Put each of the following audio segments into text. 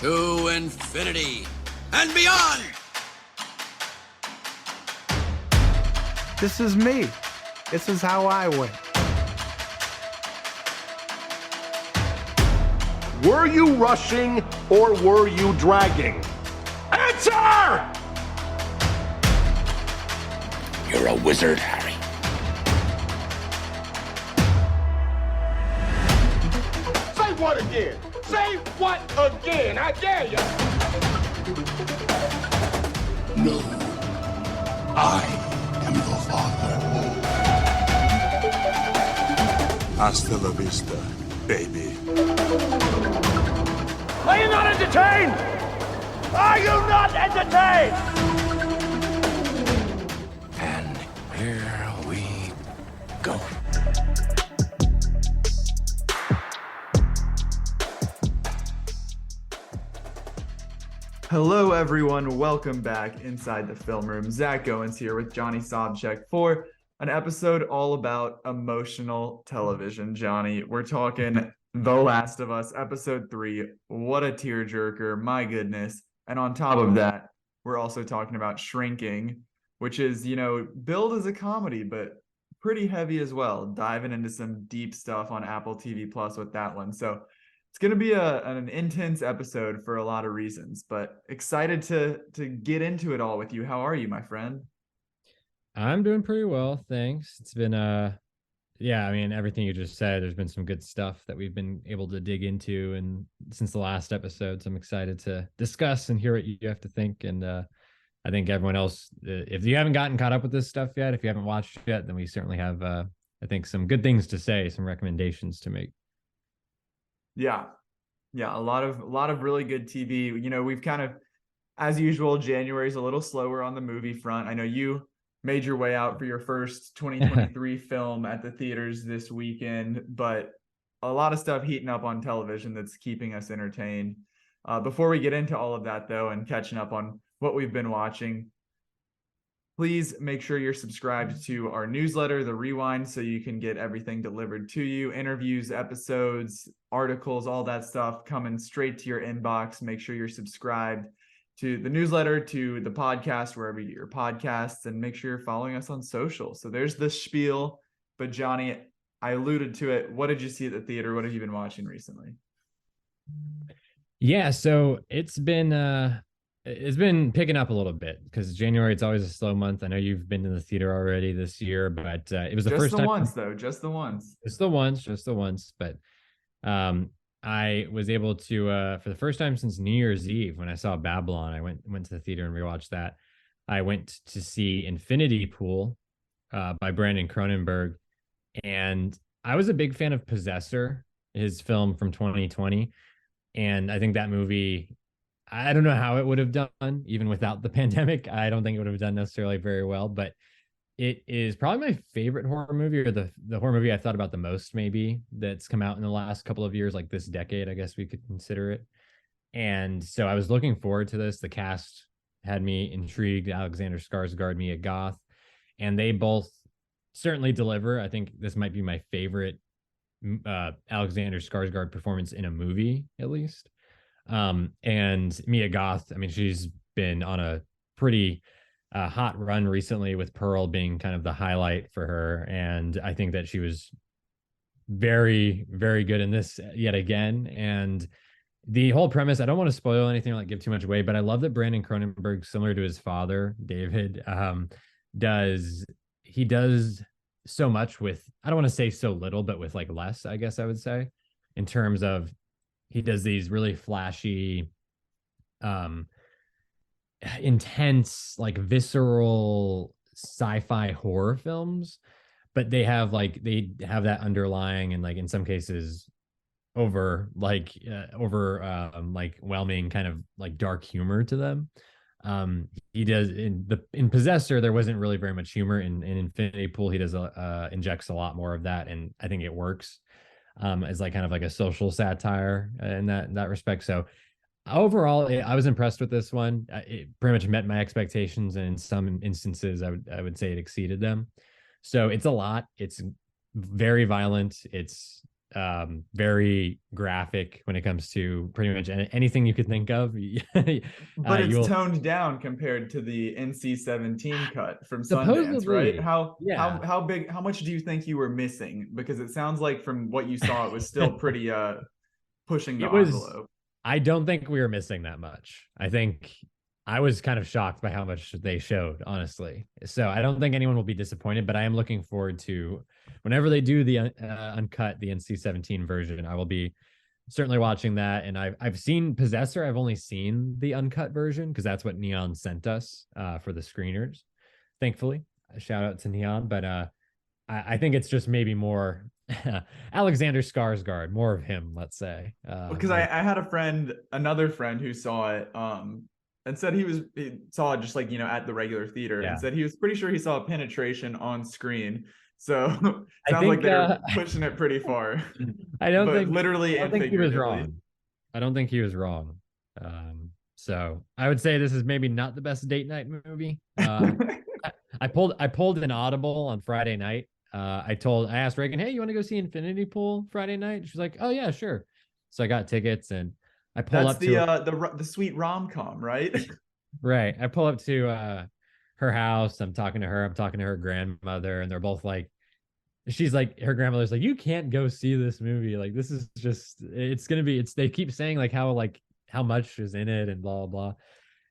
to infinity and beyond. This is me. This is how I win. Were you rushing or were you dragging? Answer! You're a wizard, Harry. Say what again? Say what again? I dare you. No, I am your father. Hasta la vista, baby. Are you not entertained? Are you not entertained? And here we go. Hello, everyone. Welcome back inside the film room. Zach Goins here with Johnny Sobchak for an episode all about emotional television. Johnny, we're talking The Last of Us, episode 3. What a tearjerker, my goodness. And on top of that, we're also talking about Shrinking, which is, billed as a comedy, but pretty heavy as well. Diving into some deep stuff on Apple TV Plus with that one. So it's going to be an intense episode for a lot of reasons, but excited to get into it all with you. How are you, my friend? I'm doing pretty well, thanks. It's been everything you just said, there's been some good stuff that we've been able to dig into and since the last episode. So I'm excited to discuss and hear what you have to think. And I think everyone else, if you haven't gotten caught up with this stuff yet, if you haven't watched yet, then we certainly have I think some good things to say, some recommendations to make. Yeah, a lot of really good TV. We've kind of, as usual, January's a little slower on the movie front. I know you made your way out for your first 2023 film at the theaters this weekend, but a lot of stuff heating up on television that's keeping us entertained. Before we get into all of that, though, and catching up on what we've been watching, please make sure you're subscribed to our newsletter, The Rewind, so you can get everything delivered to you. Interviews, episodes, articles, all that stuff coming straight to your inbox. Make sure you're subscribed to the newsletter, to the podcast, wherever you get your podcasts, and make sure you're following us on social. So there's the spiel. But Johnny, I alluded to it. What did you see at the theater? What have you been watching recently? Yeah, so it's been picking up a little bit because January, it's always a slow month. I know you've been to the theater already this year, but it was the first time. Just the ones. But I was able to, for the first time since New Year's Eve, when I saw Babylon, I went to the theater and rewatched that. I went to see Infinity Pool by Brandon Cronenberg, and I was a big fan of Possessor, his film from 2020, and I think that movie, I don't know how it would have done even without the pandemic. I don't think it would have done necessarily very well, but it is probably my favorite horror movie, or the horror movie I thought about the most, maybe, that's come out in the last couple of years, like this decade, I guess we could consider it. And so I was looking forward to this. The cast had me intrigued. Alexander Skarsgård, Mia Goth, and they both certainly deliver. I think this might be my favorite Alexander Skarsgård performance in a movie, at least. And Mia Goth, I mean, she's been on a pretty hot run recently, with Pearl being kind of the highlight for her. And I think that she was very, very good in this yet again. And the whole premise, I don't want to spoil anything or like give too much away, but I love that Brandon Cronenberg, similar to his father, David, does so much with, I don't want to say so little, but with like less, I guess I would say, in terms of he does these really flashy, intense, like visceral sci-fi horror films, but they have that underlying and like in some cases overwhelming kind of like dark humor to them. He does in Possessor, there wasn't really very much humor. In Infinity Pool, he does injects a lot more of that, and I think it works as like kind of like a social satire in that respect. So overall, I was impressed with this one. It pretty much met my expectations, and in some instances, I would say it exceeded them. So it's a lot. It's very violent. It's very graphic when it comes to pretty much anything you could think of. But it's You'll toned down compared to the NC-17 cut from Sundance, right? supposedly, yeah. How big, how much do you think you were missing? Because it sounds like from what you saw, it was still pretty pushing the It was, envelope. I don't think we were missing that much. I think I was kind of shocked by how much they showed, honestly. So I don't think anyone will be disappointed, but I am looking forward to whenever they do the uncut, the NC-17 version. I will be certainly watching that. And I've seen Possessor. I've only seen the uncut version because that's what Neon sent us for the screeners. Thankfully, a shout out to Neon. But I think it's just maybe more Alexander Skarsgård, more of him, let's say. Because I had another friend who saw it, and said he saw it just like, at the regular theater, Yeah. and said he was pretty sure he saw penetration on screen. So I sounds think, like they're pushing it pretty far. I don't But think literally I don't and think he was figuratively. wrong. I don't think he was wrong. So I would say this is maybe not the best date night movie. I pulled an audible on Friday night. I asked Reagan, hey, you want to go see Infinity Pool Friday night? She's like, oh yeah, sure. So I got tickets and I pull That's up to the sweet rom-com, right? right. I pull up to her house. I'm talking to her. I'm talking to her grandmother, and they're both like, she's like, her grandmother's like, you can't go see this movie. Like, this is just, it's gonna be. They keep saying how much is in it and blah blah blah.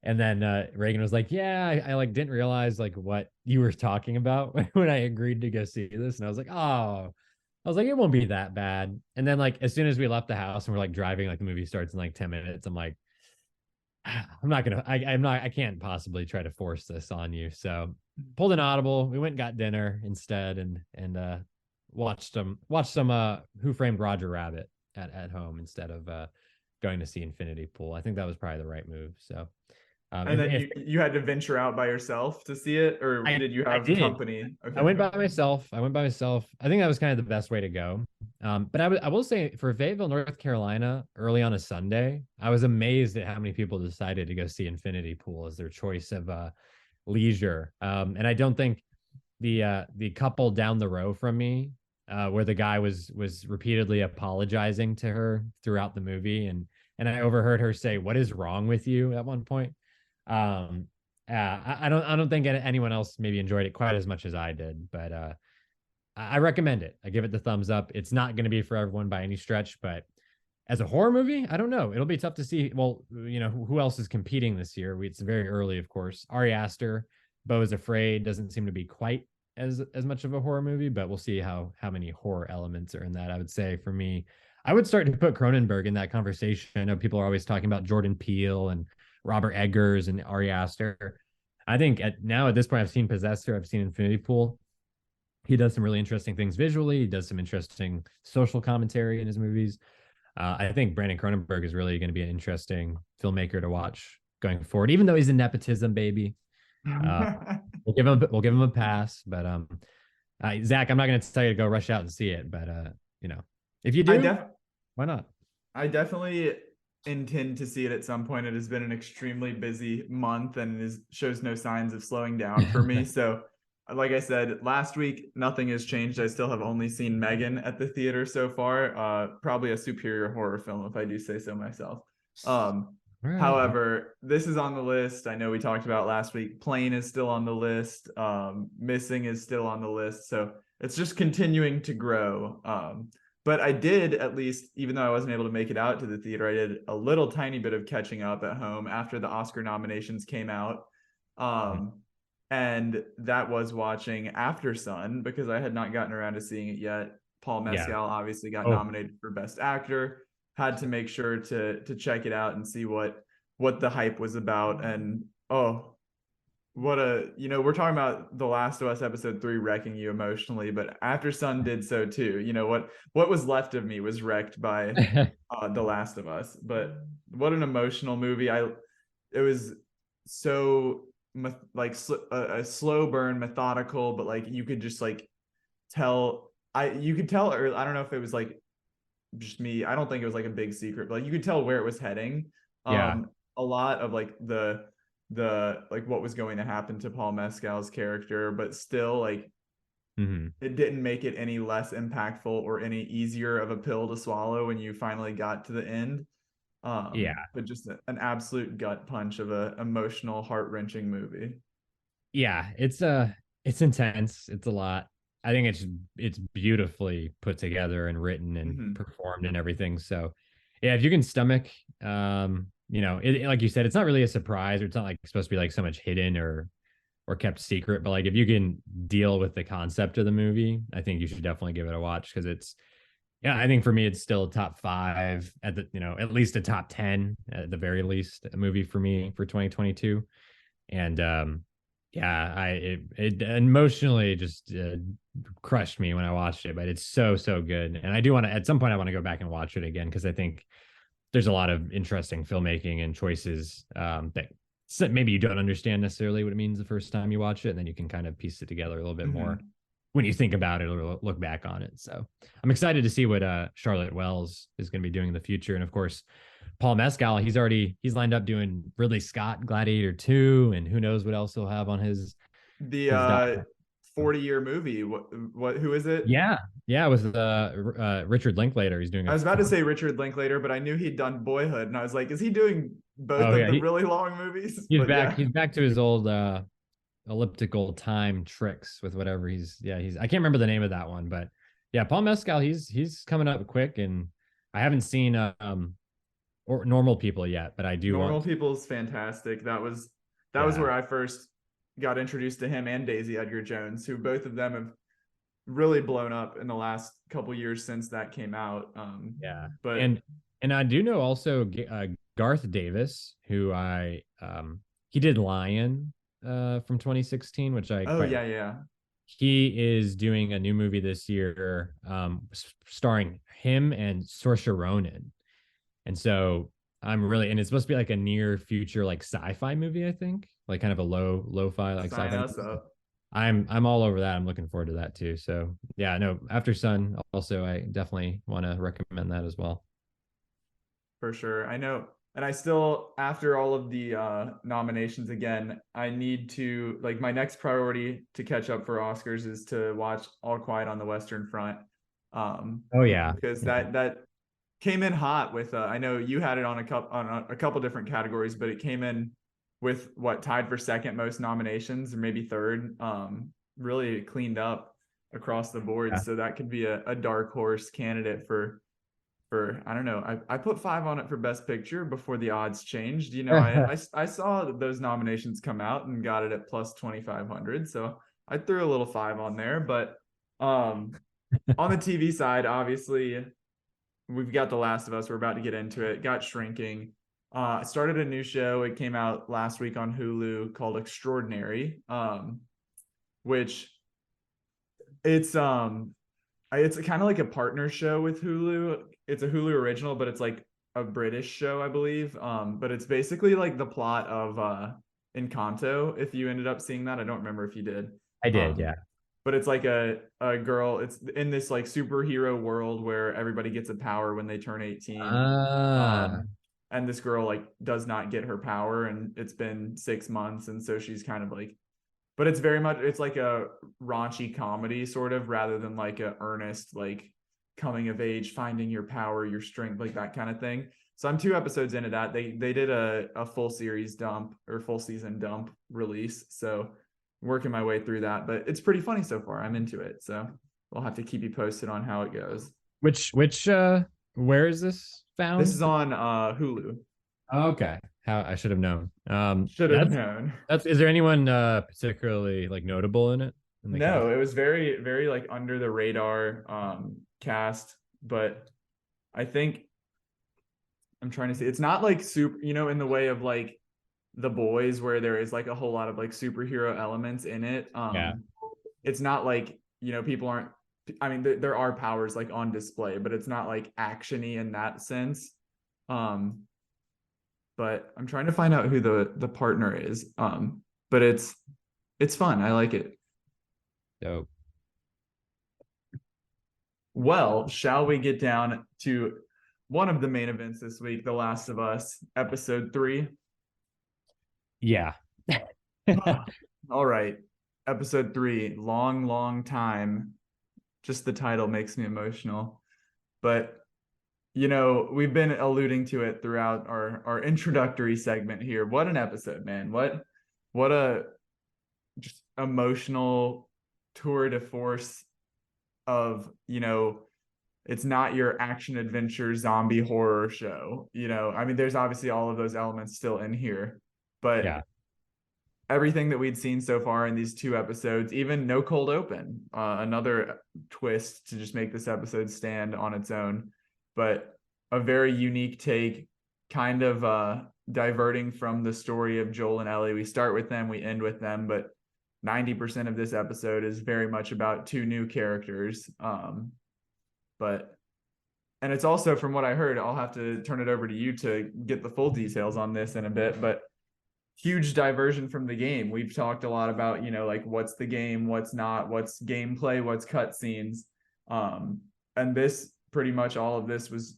And then Reagan was like, yeah, I like didn't realize like what you were talking about when I agreed to go see this. And I was like, oh, I was like, it won't be that bad. And then like as soon as we left the house and we're like driving, like the movie starts in like 10 minutes, I'm like, I can't possibly try to force this on you. So pulled an audible. We went and got dinner instead and watched some Who Framed Roger Rabbit at home instead of going to see Infinity Pool. I think that was probably the right move. So And then you had to venture out by yourself to see it, or did you have company? Okay. I went by myself. I think that was kind of the best way to go. But I will say for Fayetteville, North Carolina, early on a Sunday, I was amazed at how many people decided to go see Infinity Pool as their choice of leisure. And I don't think the couple down the row from me, where the guy was repeatedly apologizing to her throughout the movie, and I overheard her say, "What is wrong with you?" at one point. I don't think anyone else maybe enjoyed it quite as much as I did, but I recommend it. I give it the thumbs up. It's not going to be for everyone by any stretch, but as a horror movie, I don't know. It'll be tough to see. Well, who else is competing this year? It's very early, of course. Ari Aster, Beau is Afraid doesn't seem to be quite as much of a horror movie, but we'll see how many horror elements are in that. I would say for me, I would start to put Cronenberg in that conversation. I know people are always talking about Jordan Peele and Robert Eggers and Ari Aster. I think at this point, I've seen Possessor, I've seen Infinity Pool. He does some really interesting things visually. He does some interesting social commentary in his movies. I think Brandon Cronenberg is really going to be an interesting filmmaker to watch going forward, even though he's a nepotism baby. We'll give him a pass. But Zach, I'm not going to tell you to go rush out and see it, but if you do, why not? I definitely intend to see it at some point. It has been an extremely busy month and shows no signs of slowing down for me. So like I said, last week, nothing has changed. I still have only seen Megan at the theater so far. Probably a superior horror film, if I do say so myself. Right. However, this is on the list. I know we talked about last week. Plane is still on the list. Missing is still on the list. So it's just continuing to grow. But I did, at least, even though I wasn't able to make it out to the theater, I did a little tiny bit of catching up at home after the Oscar nominations came out. And that was watching After Sun, because I had not gotten around to seeing it yet. Paul Mescal obviously got nominated for Best Actor. Had to make sure to check it out and see what the hype was about. And we're talking about The Last of Us episode 3 wrecking you emotionally, but After Sun did so too. What was left of me was wrecked by The Last of Us. But what an emotional movie. It was so a slow burn, methodical, but like you could just tell, you could tell, or I don't know if it was like just me, I don't think it was like a big secret, but like, you could tell where it was heading. A lot of like the like what was going to happen to Paul Mescal's character, but still like it didn't make it any less impactful or any easier of a pill to swallow when you finally got to the end. Yeah. But just an absolute gut punch of a emotional, heart-wrenching movie. Yeah, it's intense. It's a lot. I think it's beautifully put together and written and performed and everything. So yeah, if you can stomach like you said, it's not really a surprise, or it's not like supposed to be like so much hidden or kept secret, but like if you can deal with the concept of the movie, I think you should definitely give it a watch, because I think for me it's still a top 5 at the at least a top 10 at the very least, a movie for me for 2022. And it emotionally just crushed me when I watched it, but it's so good. And I do want to, at some point I want to go back and watch it again, because I think there's a lot of interesting filmmaking and choices that maybe you don't understand necessarily what it means the first time you watch it, and then you can kind of piece it together a little bit more when you think about it or look back on it. So I'm excited to see what Charlotte Wells is going to be doing in the future. And of course, Paul Mescal, he's lined up doing Ridley Scott Gladiator 2, and who knows what else he'll have on his 40-year movie. Who is it? Yeah, with Richard Linklater. He's doing. I was about to say Richard Linklater, but I knew he'd done Boyhood, and I was like, is he doing both of the really long movies? He's back. Yeah. He's back to his old elliptical time tricks with whatever he's. I can't remember the name of that one, but yeah, Paul Mescal. He's coming up quick, and I haven't seen or Normal People yet, but I do. Normal People's fantastic. That was where I first got introduced to him and Daisy Edgar Jones, who both of them have really blown up in the last couple years since that came out. But and I do know also Garth Davis, who he did Lion from 2016, which he is doing a new movie this year, starring him and Saoirse Ronan. And so and it's supposed to be like a near future, like sci-fi movie, I think, like kind of a lo-fi, like sci-fi. I'm all over that. I'm looking forward to that too. So yeah, no, After Sun also, I definitely want to recommend that as well. For sure. I know. And I still, after all of the nominations again, I need to, like, my next priority to catch up for Oscars is to watch All Quiet on the Western Front. Because that came in hot with I know you had it on a couple different categories, but it came in with tied for second most nominations, or maybe third. Really cleaned up across the board. So that could be a dark horse candidate for I don't know. I put 5 on it for Best Picture before the odds changed. I saw those nominations come out and got it at plus 2,500. So I threw a little 5 on there. But on the TV side, obviously, we've got The Last of Us. We're about to get into it. Got Shrinking. I started a new show. It came out last week on Hulu called Extraordinary, which it's kind of like a partner show with Hulu. It's a Hulu original, but it's like a British show, I believe. But it's basically like the plot of Encanto. If you ended up seeing that, I don't remember if you did. I did, yeah. But it's like a girl. It's in this like superhero world where everybody gets a power when they turn 18. And this girl like does not get her power, and it's been 6 months, and so she's kind of like, but it's very much, it's like a raunchy comedy sort of, rather than like a earnest like coming of age, finding your power, your strength, like that kind of thing. So I'm 2 episodes into that. They did a full series dump or full season dump release, so I'm working my way through that, but it's pretty funny so far. I'm into it, so we'll have to keep you posted on how it goes. Which where is this found? This is on Hulu. Okay. How I should have known. Should have known. Is there anyone particularly like notable in it? No, it was very, very like under the radar cast, but I think I'm trying to say it's not like super, in the way of like The Boys, where there is like a whole lot of like superhero elements in it. It's not like, people aren't, I mean, there are powers like on display, but it's not like actiony in that sense. But I'm trying to find out who the partner is. But it's fun. I like it. Dope. Well, shall we get down to one of the main events this week, The Last of Us, episode 3? Yeah. All right. episode 3, long time. Just the title makes me emotional. But we've been alluding to it throughout our introductory segment here. What an episode, man. What a just emotional tour de force of, it's not your action adventure zombie horror show. I mean, there's obviously all of those elements still in here, but Yeah. everything that we'd seen so far in these 2 episodes, even no cold open, another twist to just make this episode stand on its own, but a very unique take, kind of diverting from the story of Joel and Ellie. We start with them, we end with them, but 90% of this episode is very much about 2 new characters. And it's also, from what I heard, I'll have to turn it over to you to get the full details on this in a bit, but huge diversion from the game. We've talked a lot about, like what's the game, what's not, what's gameplay, what's cutscenes. And this, pretty much all of this was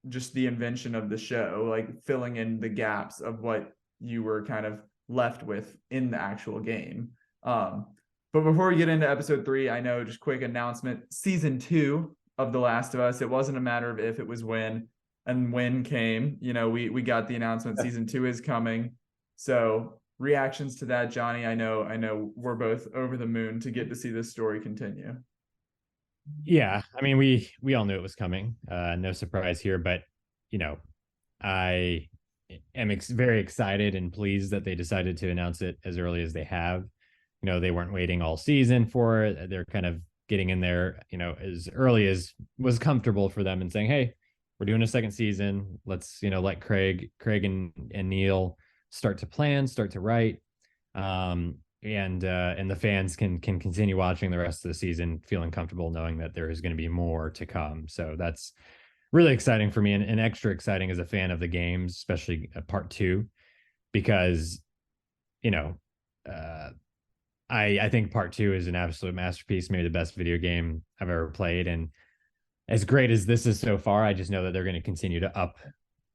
just the invention of the show, like filling in the gaps of what you were kind of left with in the actual game. But before we get into episode 3, I know, just quick announcement, season 2 of The Last of Us, it wasn't a matter of if, it was when, and when came. We got the announcement season 2 is coming. So reactions to that, Johnny, I know we're both over the moon to get to see this story continue. Yeah, I mean, we all knew it was coming. No surprise here, but I am very excited and pleased that they decided to announce it as early as they have. They weren't waiting all season for it. They're kind of getting in there, as early as was comfortable for them and saying, "Hey, we're doing a second season. Let's, let Craig and Neil start to plan, start to write." And the fans can continue watching the rest of the season, feeling comfortable knowing that there is going to be more to come. So that's really exciting for me, and extra exciting as a fan of the games, especially part 2, because I think part 2 is an absolute masterpiece, maybe the best video game I've ever played. And as great as this is so far, I just know that they're going to continue to up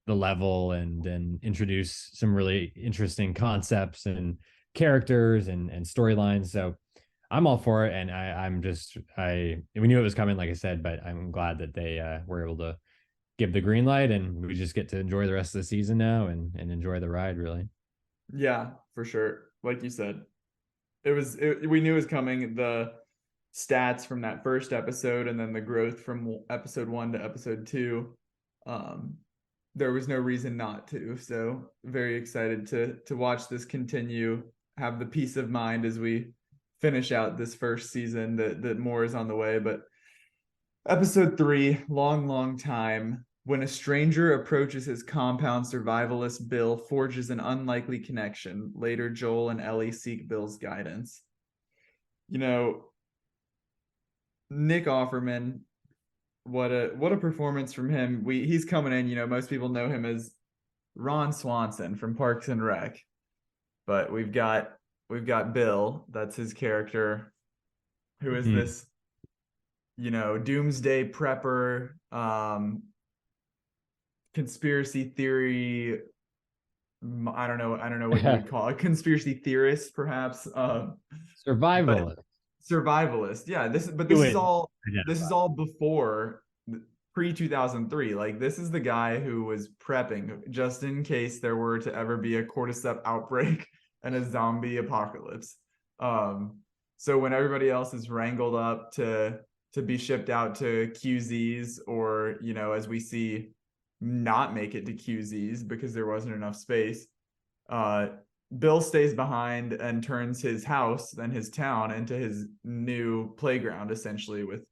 the level and introduce some really interesting concepts and characters and storylines. So I'm all for it. And we knew it was coming, like I said, but I'm glad that they were able to give the green light, and we just get to enjoy the rest of the season now and enjoy the ride, really. Yeah, for sure. Like you said, we knew it was coming. The stats from that first episode and then the growth from episode 1 to episode 2, there was no reason not to. So very excited to watch this continue, have the peace of mind as we finish out this first season that more is on the way. But episode 3, long time. When a stranger approaches his compound, survivalist Bill forges an unlikely connection. Later, Joel and Ellie seek Bill's guidance. Nick Offerman, what a performance from him. He's coming in, most people know him as Ron Swanson from Parks and Rec, but we've got Bill, that's his character, who is this doomsday prepper, conspiracy theory, I don't know what you would call it, conspiracy theorist perhaps, survivalist. Yeah, this is all before pre-2003. Like, this is the guy who was prepping just in case there were to ever be a cordyceps outbreak and a zombie apocalypse. So when everybody else is wrangled up to be shipped out to QZs, or as we see, not make it to QZs because there wasn't enough space, Bill stays behind and turns his house and his town into his new playground, essentially, with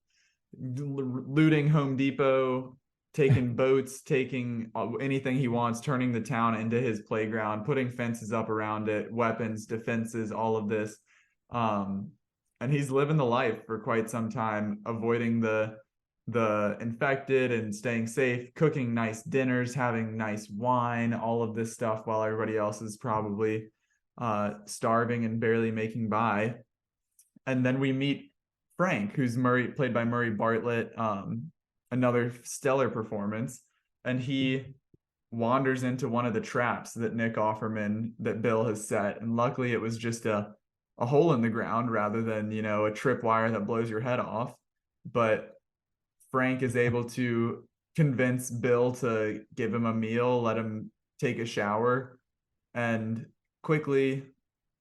looting Home Depot, taking boats, taking anything he wants, turning the town into his playground, putting fences up around it, weapons, defenses, all of this. And he's living the life for quite some time, avoiding the infected and staying safe, cooking nice dinners, having nice wine, all of this stuff, while everybody else is probably starving and barely making by. And then we meet Frank, who's played by Murray Bartlett, another stellar performance, and he wanders into one of the traps that Nick Offerman, that Bill has set, and luckily it was just a a hole in the ground rather than, you know, a tripwire that blows your head off. But Frank is able to convince Bill to give him a meal, let him take a shower, and quickly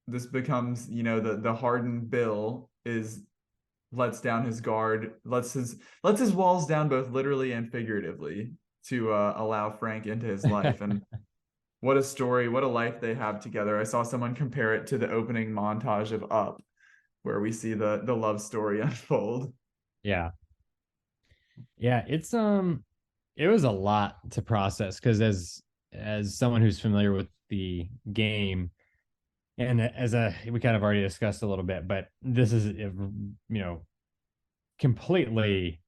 this becomes, you know, the hardened Bill is lets down his guard, lets his walls down both literally and figuratively to allow Frank into his life. And what a story, what a life they have together. I saw someone compare it to the opening montage of Up, where we see the love story unfold. Yeah. Yeah, it was a lot to process because as someone who's familiar with the game, and as we kind of already discussed a little bit, but this is, you know, completely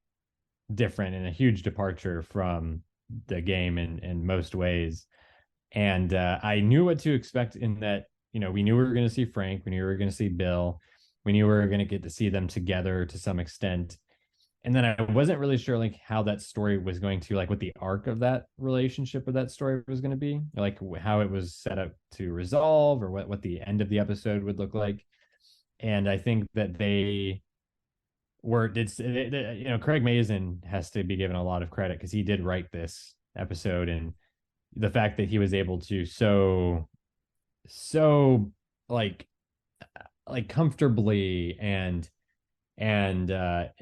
different and a huge departure from the game in most ways. And I knew what to expect in that, you know, we knew we were going to see Frank, we knew we were going to see Bill, we knew we were going to get to see them together to some extent. And then I wasn't really sure like how that story was going to, like what the arc of that relationship or that story was going to be, like how it was set up to resolve, or what the end of the episode would look like. And I think that they were, you know, Craig Mazin has to be given a lot of credit because he did write this episode, and the fact that he was able to so like comfortably and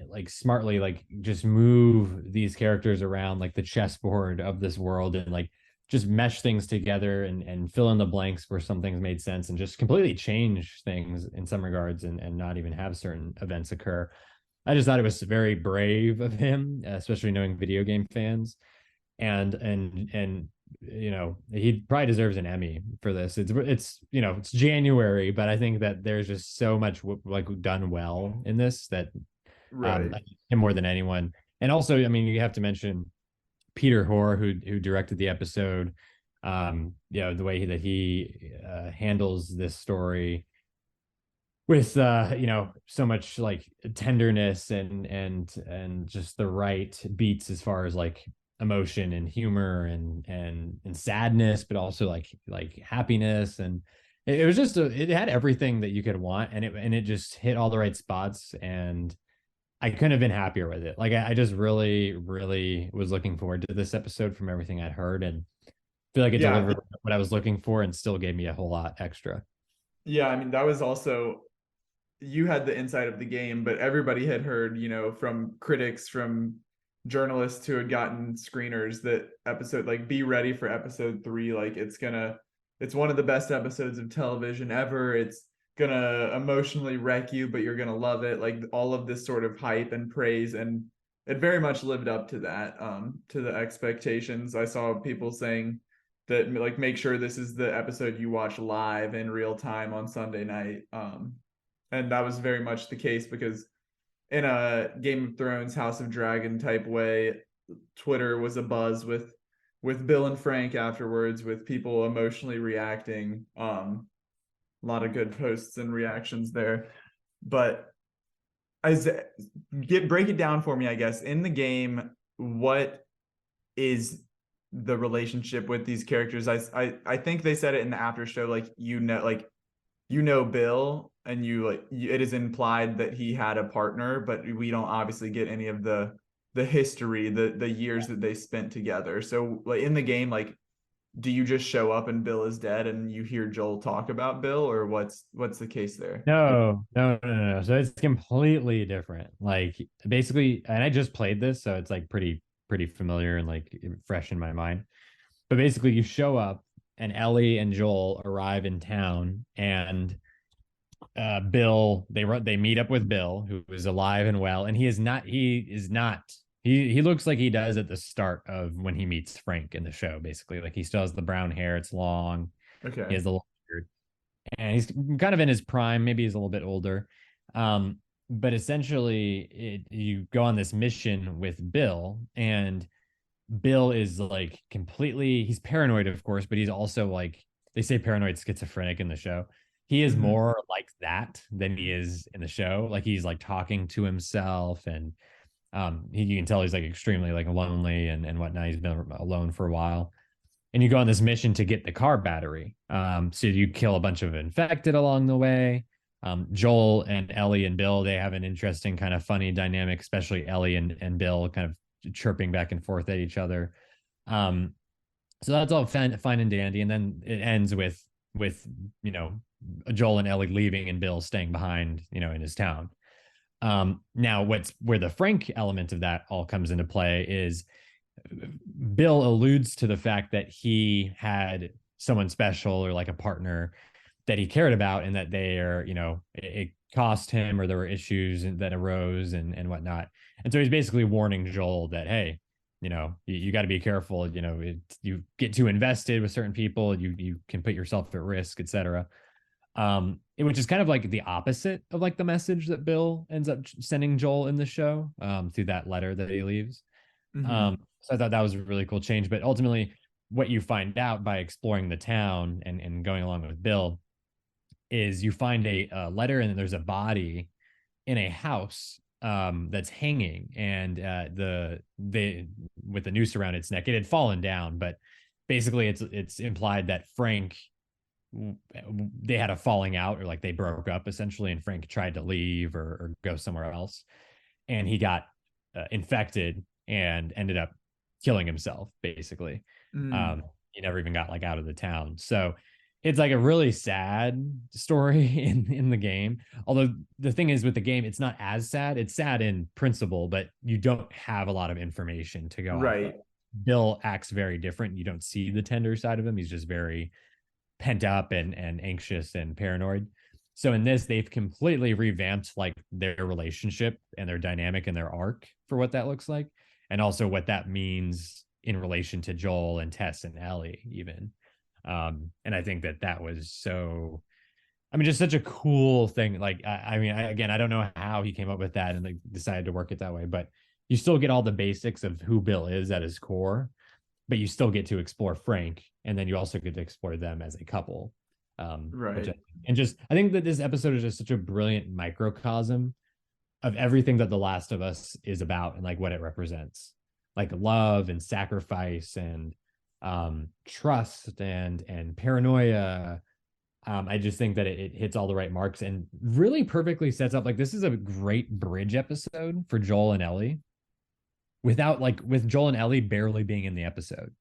like smartly like just move these characters around like the chessboard of this world, and like just mesh things together and fill in the blanks where some things made sense, and just completely change things in some regards, and not even have certain events occur. I just thought it was very brave of him, especially knowing video game fans. And you know, he probably deserves an Emmy for this. It's you know, it's January, but I think that there's just so much like done well in this that Right. him more than anyone. And also, I mean, you have to mention Peter Hoare, who directed the episode. You know, the way that he handles this story with you know, so much like tenderness and just the right beats as far as like emotion and humor and sadness, but also like happiness. And it was just it had everything that you could want, and it just hit all the right spots, and I couldn't have been happier with it. Like I just really was looking forward to this episode from everything I'd heard, and feel like it delivered what I was looking for and still gave me a whole lot extra. Yeah, I mean, that was also, you had the insight of the game, but everybody had heard, you know, from critics, from journalists who had gotten screeners, that episode, like, be ready for episode 3. Like, it's one of the best episodes of television ever. It's gonna emotionally wreck you, but you're gonna love it. Like, all of this sort of hype and praise, and it very much lived up to that, to the expectations. I saw people saying that, like, make sure this is the episode you watch live in real time on Sunday night. And that was very much the case, because in a Game of Thrones, House of Dragon type way, Twitter was abuzz with Bill and Frank afterwards, with people emotionally reacting. A lot of good posts and reactions there. But break it down for me, I guess. In the game, what is the relationship with these characters? I think they said it in the after show, like, you know Bill, and it is implied that he had a partner, but we don't obviously get any of the history, the years that they spent together. So, like, in the game, like, do you just show up and Bill is dead and you hear Joel talk about Bill, or what's the case there? No. So it's completely different. Like, basically, and I just played this, so it's like pretty familiar and like fresh in my mind. But basically, you show up and Ellie and Joel arrive in town, and Bill, they meet up with Bill, who is alive and well, and he looks like he does at the start of when he meets Frank in the show. Basically, like, he still has the brown hair, it's long. Okay. He has the little beard, and he's kind of in his prime. Maybe he's a little bit older. But essentially, you go on this mission with Bill, and Bill is like he's paranoid, of course, but he's also, like, they say paranoid schizophrenic in the show. He is more like that than he is in the show. Like, he's like talking to himself, and you can tell he's like extremely like lonely and whatnot. He's been alone for a while. And you go on this mission to get the car battery. So you kill a bunch of infected along the way. Joel and Ellie and Bill, they have an interesting kind of funny dynamic, especially Ellie and Bill kind of chirping back and forth at each other. Um, so that's all fine and dandy. And then it ends with, you know, Joel and Ellie leaving and Bill staying behind, you know, in his town. Now where the Frank element of that all comes into play is Bill alludes to the fact that he had someone special or like a partner that he cared about, and that they are, you know, it cost him, or there were issues that arose and whatnot. And so he's basically warning Joel that, hey, you know, you got to be careful. You know, you get too invested with certain people, you can put yourself at risk, etc. Which is kind of like the opposite of like the message that Bill ends up sending Joel in the show, through that letter that he leaves. Mm-hmm. So I thought that was a really cool change. But ultimately, what you find out by exploring the town and going along with Bill is you find a letter, and there's a body in a house that's hanging, and they with the noose around its neck. It had fallen down, but basically it's implied that Frank, they had a falling out, or like they broke up essentially, and Frank tried to leave or go somewhere else, and he got infected and ended up killing himself basically. Mm. He never even got like out of the town. So it's like a really sad story in the game. Although the thing is with the game, it's not as sad. It's sad in principle, but you don't have a lot of information to go off of. Right. Bill acts very different. You don't see the tender side of him. He's just very pent up and anxious and paranoid. So in this, they've completely revamped like their relationship and their dynamic and their arc for what that looks like, and also what that means in relation to Joel and Tess and Ellie even. And I think that was so, I mean, just such a cool thing. Like, again, I don't know how he came up with that and like decided to work it that way, but you still get all the basics of who Bill is at his core, but you still get to explore Frank, and then you also get to explore them as a couple. Right. I think that this episode is just such a brilliant microcosm of everything that The Last of Us is about and like what it represents, like love and sacrifice and trust and paranoia. I just think that it hits all the right marks and really perfectly sets up, like, this is a great bridge episode for Joel and Ellie, with Joel and Ellie barely being in the episode,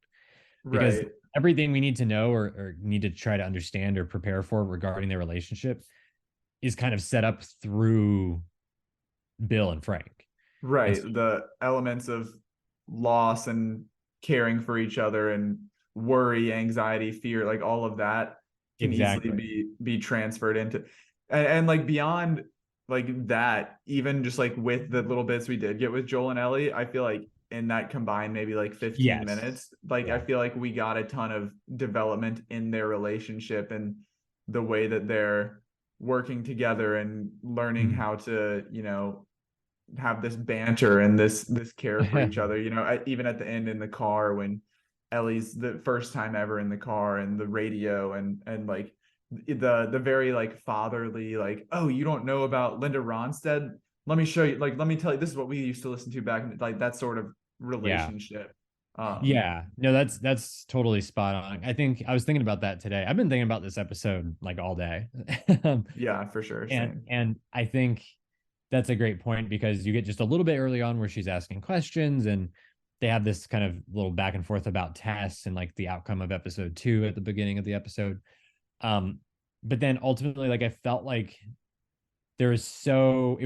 because Right. everything we need to know or need to try to understand or prepare for regarding their relationship is kind of set up through Bill and Frank. Right. And so, The elements of loss and caring for each other and worry, anxiety, fear, like all of that can exactly. easily be transferred into, and like beyond like that, even just like with the little bits we did get with Joel and Ellie, I feel like in that combined maybe like 15 Yes. minutes, like I feel like we got a ton of development in their relationship and the way that they're working together and learning how to, you know, have this banter and this care for each other. You know, even at the end in the car when Ellie's the first time ever in the car, and the radio and like the very like fatherly, like, oh, you don't know about Linda Ronstadt? Let me show you, like, let me tell you, this is what we used to listen to back in, like, that sort of Yeah. relationship. Yeah. No, that's totally spot on. I think I was thinking about that today. I've been thinking about this episode like all day. Yeah, for sure. and Same. and I think that's a great point, because you get just a little bit early on where she's asking questions, and they have this kind of little back and forth about Tess and like the outcome of episode 2 at the beginning of the episode. But then ultimately, like, I felt like it was so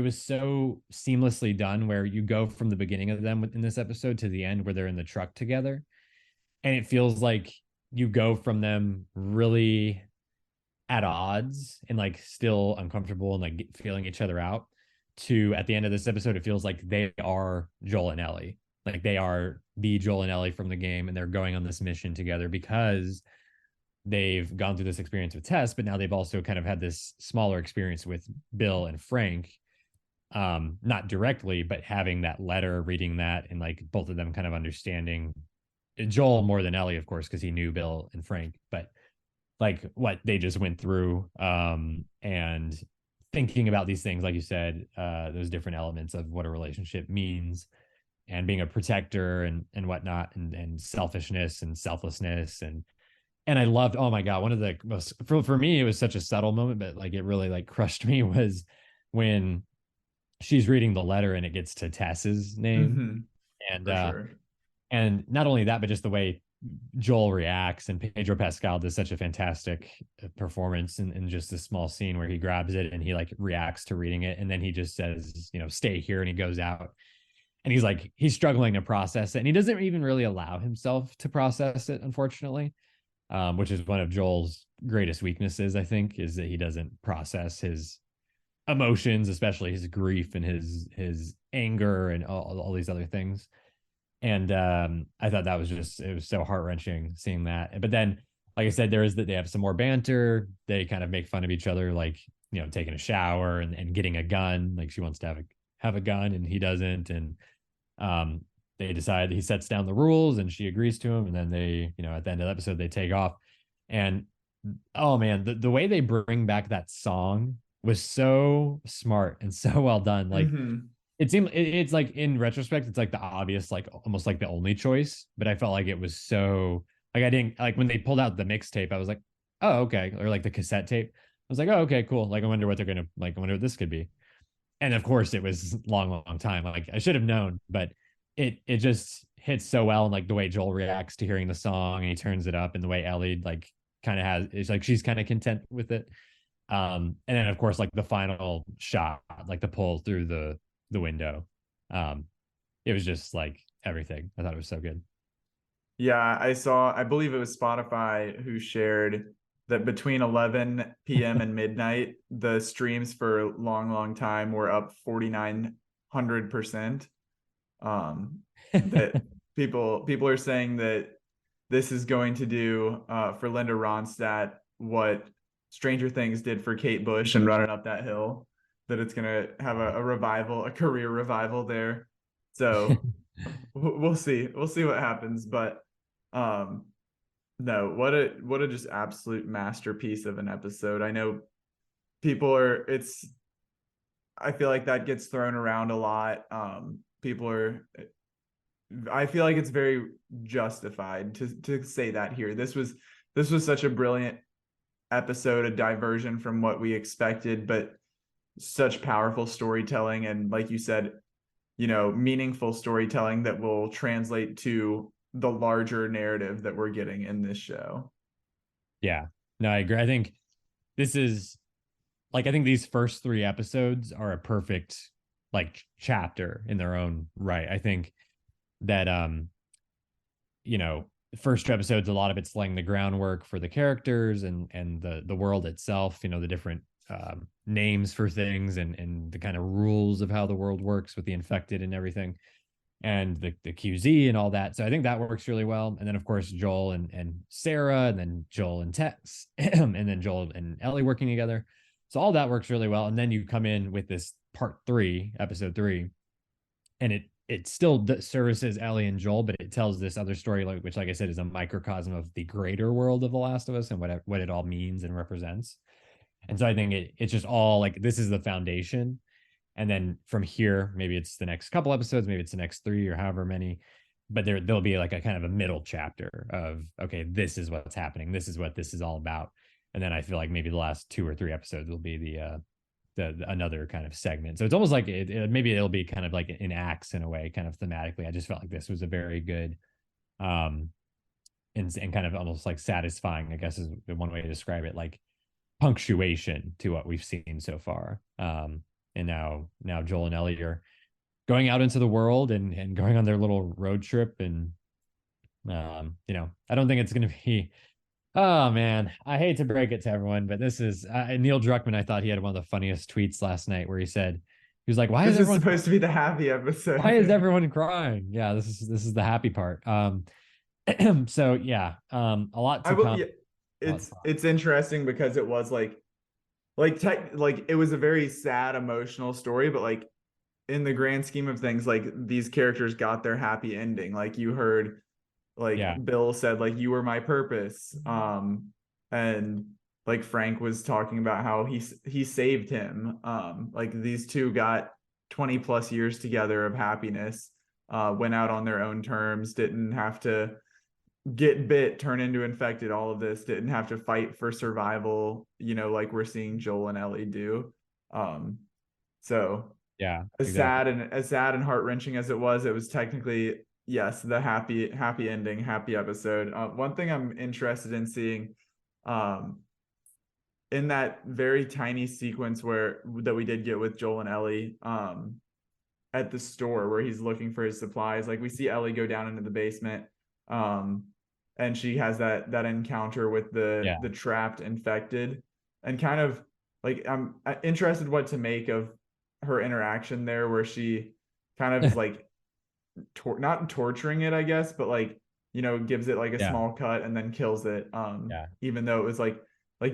seamlessly done, where you go from the beginning of them in this episode to the end where they're in the truck together, and it feels like you go from them really at odds and like still uncomfortable and like feeling each other out, to at the end of this episode it feels like they are Joel and Ellie, like they are the Joel and Ellie from the game, and they're going on this mission together because they've gone through this experience with Tess, but now they've also kind of had this smaller experience with Bill and Frank. Not directly, but having that letter, reading that, and like both of them kind of understanding Joel more than Ellie, of course, because he knew Bill and Frank, but like what they just went through, and thinking about these things, like you said, those different elements of what a relationship means, and being a protector and whatnot, and selfishness and selflessness, and And I loved, oh my God, one of the most, for me, it was such a subtle moment, but like it really like crushed me was when she's reading the letter and it gets to Tess's name. Hmm. And, For sure. and not only that, but just the way Joel reacts, and Pedro Pascal does such a fantastic performance in just this small scene where he grabs it and he like reacts to reading it. And then he just says, you know, stay here. And he goes out and he's like, he's struggling to process it. And he doesn't even really allow himself to process it, unfortunately, which is one of Joel's greatest weaknesses, I think, is that he doesn't process his emotions, especially his grief and his anger and all these other things. And I thought that was just, it was so heart-wrenching seeing that. But then, like I said, they have some more banter. They kind of make fun of each other, like, you know, taking a shower and getting a gun. Like she wants to have a gun and he doesn't. And they decide, he sets down the rules and she agrees to him. And then they, you know, at the end of the episode, they take off. And oh man, the way they bring back that song was so smart and so well done. Like Hmm. it's like in retrospect, it's like the obvious, like almost like the only choice. But I felt like it was so, like I didn't, like when they pulled out the mixtape, I was like, oh, okay. Or like the cassette tape. I was like, oh, okay, cool. Like I wonder what they're gonna, like I wonder what this could be. And of course it was long time. Like I should have known, but it just hits so well. And like the way Joel reacts to hearing the song and he turns it up, and the way Ellie like kind of has, it's like she's kind of content with it. And then of course like the final shot, like the pull through the window. Um, it was just like everything. I thought it was so good. Yeah, I believe it was Spotify who shared that between 11 p.m. and midnight, the streams for a long time were up 4,900%. That people are saying that this is going to do for Linda Ronstadt what Stranger Things did for Kate Bush and Running Up That Hill, that it's going to have a revival, a career revival there. So we'll see. We'll see what happens. But um, no, what a just absolute masterpiece of an episode. I know people are, I feel like that gets thrown around a lot. People are, I feel like it's very justified to say that here. This was such a brilliant episode, a diversion from what we expected, but such powerful storytelling, and like you said, you know, meaningful storytelling that will translate to the larger narrative that we're getting in this show. Yeah, no, I agree. I think this is like, I think these first three episodes are a perfect like chapter in their own right. I think that you know, the first two episodes, a lot of it's laying the groundwork for the characters and the world itself, you know, the different names for things and the kind of rules of how the world works with the infected and everything, and the QZ and all that. So I think that works really well. And then of course Joel and Sarah, and then Joel and Tess, and then Joel and Ellie working together. So all that works really well. And then you come in with this part three, episode three, and it still services Ellie and Joel, but it tells this other story, like, which, like I said, is a microcosm of the greater world of The Last of Us and what it all means and represents. And so I think it's just all like, this is the foundation. And then from here, maybe it's the next couple episodes, maybe it's the next three or however many, but there'll be like a kind of a middle chapter of, okay, this is what's happening. This is what this is all about. And then I feel like maybe the last 2 or 3 episodes will be the another kind of segment. So it's almost like maybe it'll be kind of like in acts in a way, kind of thematically. I just felt like this was a very good, and kind of almost like satisfying, I guess is the one way to describe it, like punctuation to what we've seen so far. And now Joel and Ellie are going out into the world and going on their little road trip. And, you know, I don't think it's going to be, oh man, I hate to break it to everyone, but this is Neil Druckmann. I thought he had one of the funniest tweets last night where he said, he was like, "Why This is is everyone supposed to be the happy episode. why is everyone crying?" Yeah, this is the happy part. So yeah, a lot to come. Yeah, it's interesting because it was like it was a very sad emotional story, but like in the grand scheme of things, like these characters got their happy ending. Like you heard, like Yeah. Bill said, like, you were my purpose. And like Frank was talking about how he saved him. Like these two got 20 plus years together of happiness, went out on their own terms, didn't have to get bit, turn into infected, all of this, didn't have to fight for survival, like we're seeing Joel and Ellie do. So Yeah, as exactly. sad and heart-wrenching as it was technically, yes, the happy ending, happy episode. One thing I'm interested in seeing, in that very tiny sequence that we did get with Joel and Ellie, at the store where he's looking for his supplies, like we see Ellie go down into the basement, and she has that encounter with Yeah. the trapped infected, and kind of like I'm interested what to make of her interaction there, where she kind of is like not torturing it, I guess, but like, gives it like a Yeah. small cut and then kills it, Yeah. even though it was like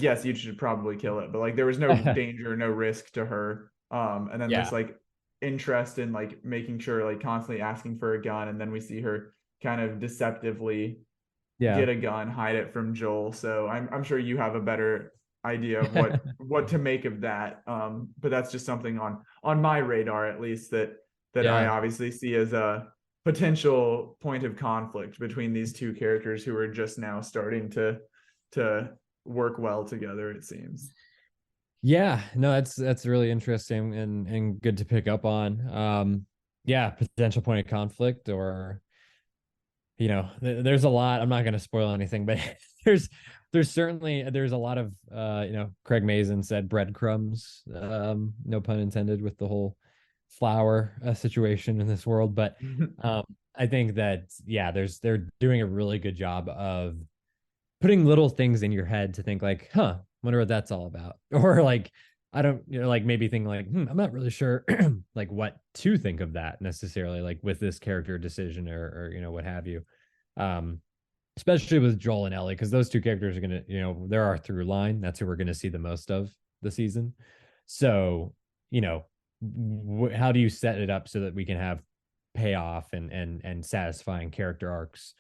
yes, you should probably kill it, but like there was no danger, no risk to her, and then this Yeah. like interest in like making sure, like constantly asking for a gun, and then we see her kind of deceptively Yeah. get a gun, hide it from Joel. So I'm sure you have a better idea of what to make of that. But that's just something on my radar, at least, that I Yeah. obviously see as a potential point of conflict between these two characters who are just now starting to work well together, it seems. Yeah, no, that's really interesting and good to pick up on. Yeah, potential point of conflict, or there's a lot. I'm not going to spoil anything, but there's there's a lot of Craig Mazin said breadcrumbs, no pun intended, with the whole flower situation in this world. But I think that, yeah, they're doing a really good job of putting little things in your head to think like, huh, wonder what that's all about. Or like, I don't, like maybe think like, I'm not really sure like what to think of that necessarily, like with this character decision, or what have you. Um, Especially with Joel and Ellie, because those two characters are gonna, they're our through line. That's who we're gonna see the most of the season. So, how do you set it up so that we can have payoff and satisfying character arcs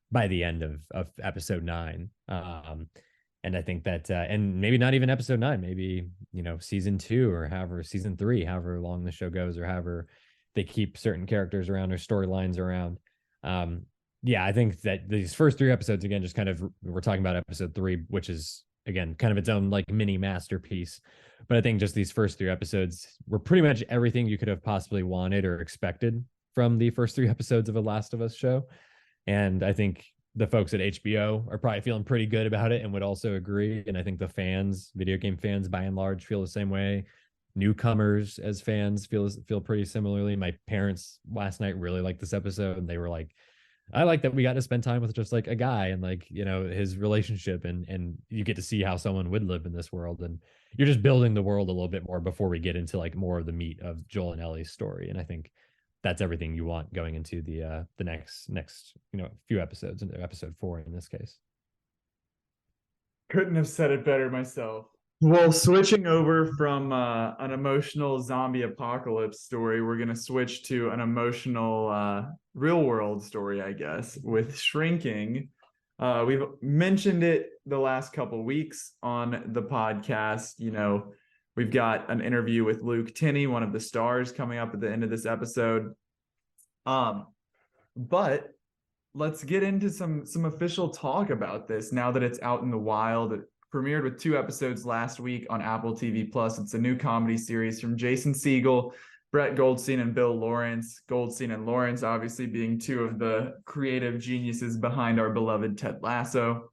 by the end of episode 9? And I think that, and maybe not even episode 9, maybe, season 2, or however, season 3, however long the show goes, or however they keep certain characters around or storylines around. Yeah, I think that these first 3 episodes, again, just kind of, we're talking about episode 3, which is, again, kind of its own like mini masterpiece. But I think just these first 3 episodes were pretty much everything you could have possibly wanted or expected from the first 3 episodes of a Last of Us show. And I think the folks at HBO are probably feeling pretty good about it and would also agree. And I think the fans, video game fans by and large, feel the same way. Newcomers as fans feel pretty similarly. My parents last night really liked this episode, and they were like, I like that we got to spend time with just like a guy and like, his relationship, and you get to see how someone would live in this world, and you're just building the world a little bit more before we get into like more of the meat of Joel and Ellie's story. And I think that's everything you want going into the next few episodes, into episode 4 in this case. Couldn't have said it better myself. Well, switching over from an emotional zombie apocalypse story, we're going to switch to an emotional real world story, I guess, with Shrinking. We've mentioned it the last couple weeks on the podcast. We've got an interview with Luke Tennie, one of the stars, coming up at the end of this episode. But let's get into some official talk about this now that it's out in the wild. It premiered with 2 episodes last week on Apple TV Plus. It's a new comedy series from Jason Segel, Brett Goldstein, and Bill Lawrence. Goldstein and Lawrence obviously being 2 of the creative geniuses behind our beloved Ted Lasso.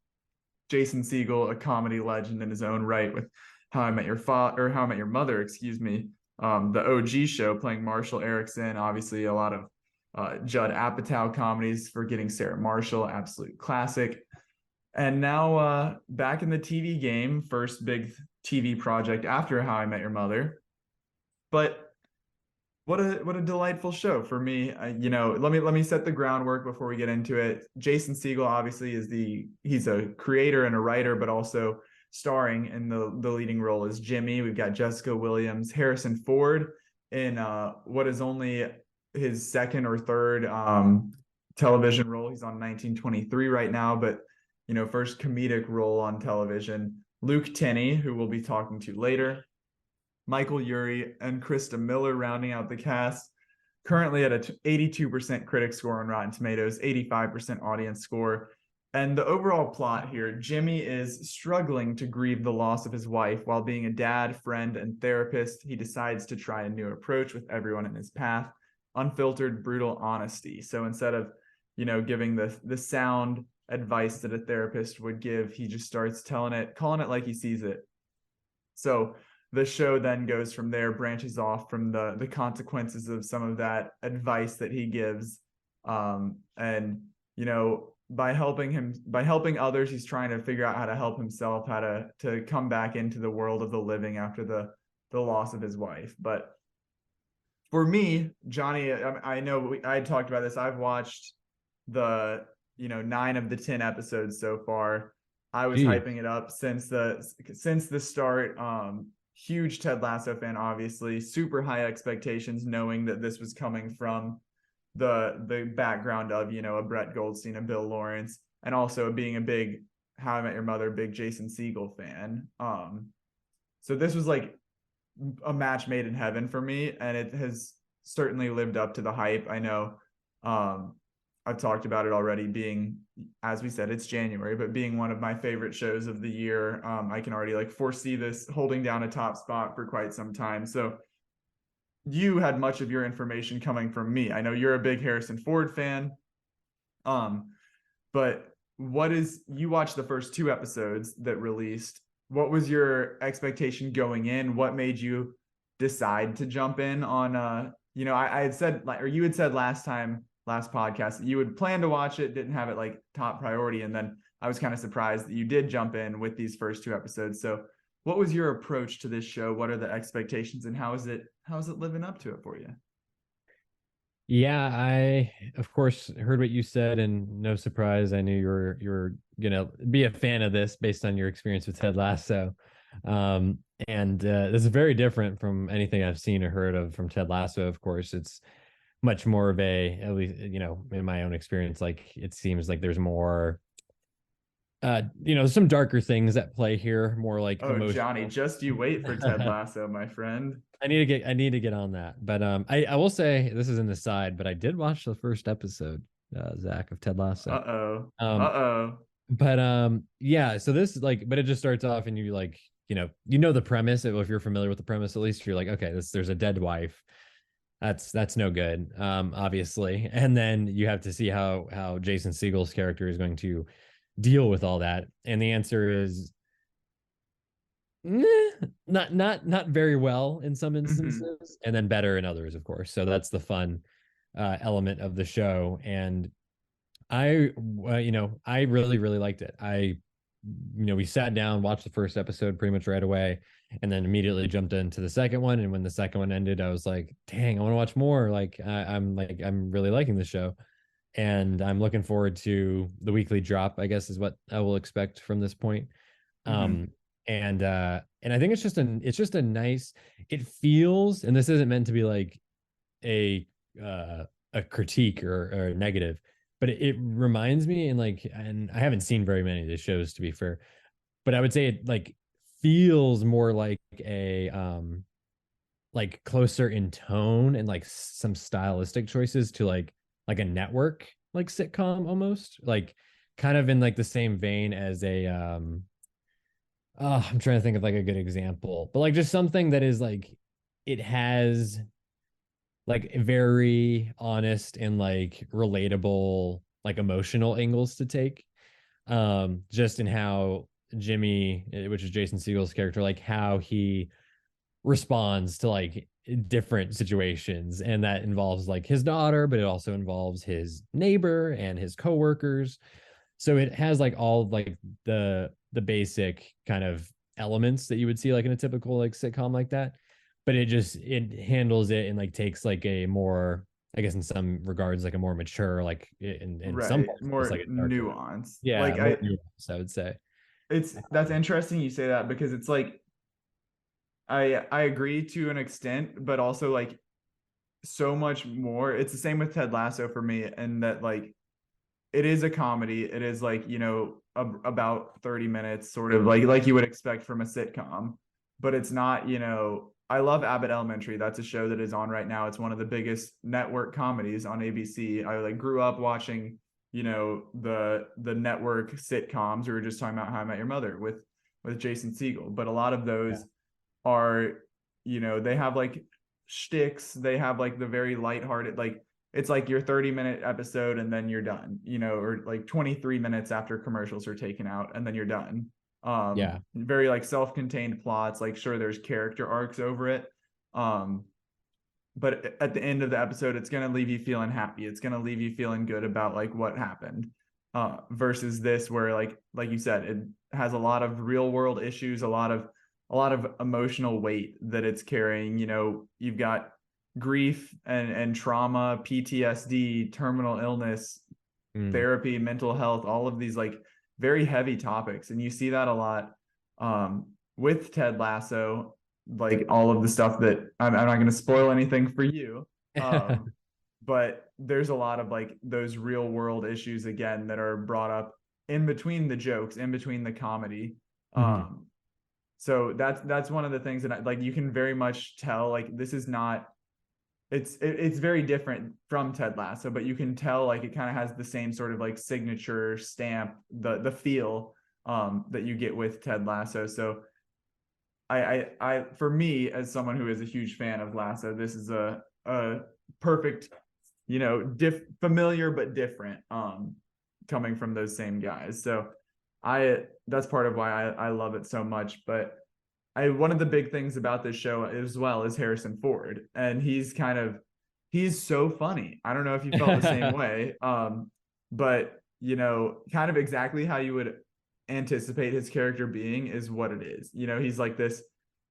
Jason Segel, a comedy legend in his own right, with How I Met Your Mother, excuse me, the OG show, playing Marshall Erickson. Obviously, a lot of Judd Apatow comedies, Forgetting Sarah Marshall, absolute classic. And now back in the TV game, first big TV project after How I Met Your Mother. But what a delightful show for me. Let me set the groundwork before we get into it. Jason Segel obviously he's a creator and a writer, but also starring in the leading role as Jimmy. We've got Jessica Williams, Harrison Ford in what is only his second or third television role. He's on 1923 right now, but first comedic role on television. Luke Tennie, who we'll be talking to later. Michael Urie and Krista Miller rounding out the cast. Currently at a 82% critic score on Rotten Tomatoes, 85% audience score. And the overall plot here, Jimmy is struggling to grieve the loss of his wife while being a dad, friend, and therapist. He decides to try a new approach with everyone in his path, unfiltered, brutal honesty. So instead of, giving the sound advice that a therapist would give, he just starts calling it like he sees it. So the show then goes from there, branches off from the consequences of some of that advice that he gives. And by helping others, he's trying to figure out how to help himself, how to come back into the world of the living after the loss of his wife. But for me, Johnny, I know I had talked about this. I've watched the 9 of the 10 episodes so far. I was hyping it up since the start. Huge Ted Lasso fan, obviously. Super high expectations, knowing that this was coming from the background of a Brett Goldstein, a Bill Lawrence, and also being a big How I Met Your Mother, big Jason Segel fan. So this was like a match made in heaven for me, and it has certainly lived up to the hype. I know I've talked about it already, being, as we said, it's January, but being one of my favorite shows of the year. I can already foresee this holding down a top spot for quite some time. So you had much of your information coming from me. I know you're a big Harrison Ford fan. But you watched the first 2 episodes that released. What was your expectation going in? What made you decide to jump in on, I had said, or you had said last podcast that you would plan to watch it, didn't have it top priority. And then I was kind of surprised that you did jump in with these first 2 episodes. So what was your approach to this show? What are the expectations, and how is it living up to it for you? Yeah, I of course heard what you said, and no surprise, I knew you were gonna be a fan of this based on your experience with Ted Lasso. And this is very different from anything I've seen or heard of from Ted Lasso. Of course, it's much more of at least in my own experience, it seems like there's more some darker things at play here, more emotional. Johnny, just you wait for Ted Lasso, my friend. I need to get on that. But I will say, this is an aside, but I did watch the first episode, Zach, of Ted Lasso. But yeah, so this but it just starts off and you the premise. If you're familiar with the premise, at least you're okay, there's a dead wife. That's no good, obviously. And then you have to see how Jason Segel's character is going to deal with all that, and the answer is not very well in some instances, and then better in others, of course. So that's the fun element of the show. And I really liked it. We sat down, watched the first episode pretty much right away, and then immediately jumped into the second one. And when the second one ended, I was like, dang, I want to watch more. I'm really liking the show. And I'm looking forward to the weekly drop, I guess, is what I will expect from this point. And I think it's just a nice, it feels, and this isn't meant to be a critique or a negative, but it reminds me, and I haven't seen very many of these shows, to be fair, but I would say it feels more like a closer in tone and some stylistic choices to a network sitcom, almost kind of in the same vein as a I'm trying to think of a good example, but just something that is it has very honest and relatable emotional angles to take, just in how Jimmy, which is Jason Segel's character, how he responds to different situations, and that involves his daughter, but it also involves his neighbor and his coworkers. So it has all the basic kind of elements that you would see in a typical sitcom like that, but it handles it and takes a more, I guess in some regards, a more mature, in right, some parts, more nuanced. Yeah, more nuanced, I would say. That's interesting you say that, because it's I agree to an extent, but also so much more. It's the same with Ted Lasso for me, and that it is a comedy. It is about 30 minutes, sort of like you would expect from a sitcom, but it's not, I love Abbott Elementary. That's a show that is on right now. It's one of the biggest network comedies on ABC. I grew up watching you know, the network sitcoms. We were just talking about How I Met Your Mother with Jason Segel, but a lot of those are, you know, they have like shticks, they have like the very lighthearted, like it's like your 30-minute episode and then you're done, you know, or like 23 minutes after commercials are taken out and then you're done. Very like self-contained plots, like sure there's character arcs over it. But at the end of the episode, it's going to leave you feeling happy. It's going to leave you feeling good about like what happened. Versus this, where like you said, it has a lot of real world issues, a lot of emotional weight that it's carrying. You know, you've got grief and trauma, PTSD, terminal illness, therapy, mental health, all of these like very heavy topics, and you see that a lot with Ted Lasso. Like all of the stuff that I'm not going to spoil anything for you, but there's a lot of like those real world issues again that are brought up in between the jokes, in between the comedy. So that's one of the things that like you can very much tell like this is not, it's very different from Ted Lasso, but you can tell like it kind of has the same sort of like signature stamp, the feel that you get with Ted Lasso. So I for me, as someone who is a huge fan of Lasso, this is a perfect, you know, familiar but different, coming from those same guys. So that's part of why I love it so much. But one of the big things about this show as well is Harrison Ford, and he's so funny. I don't know if you felt the same way, but you know, kind of exactly how you would anticipate his character being is what it is. You know, he's like the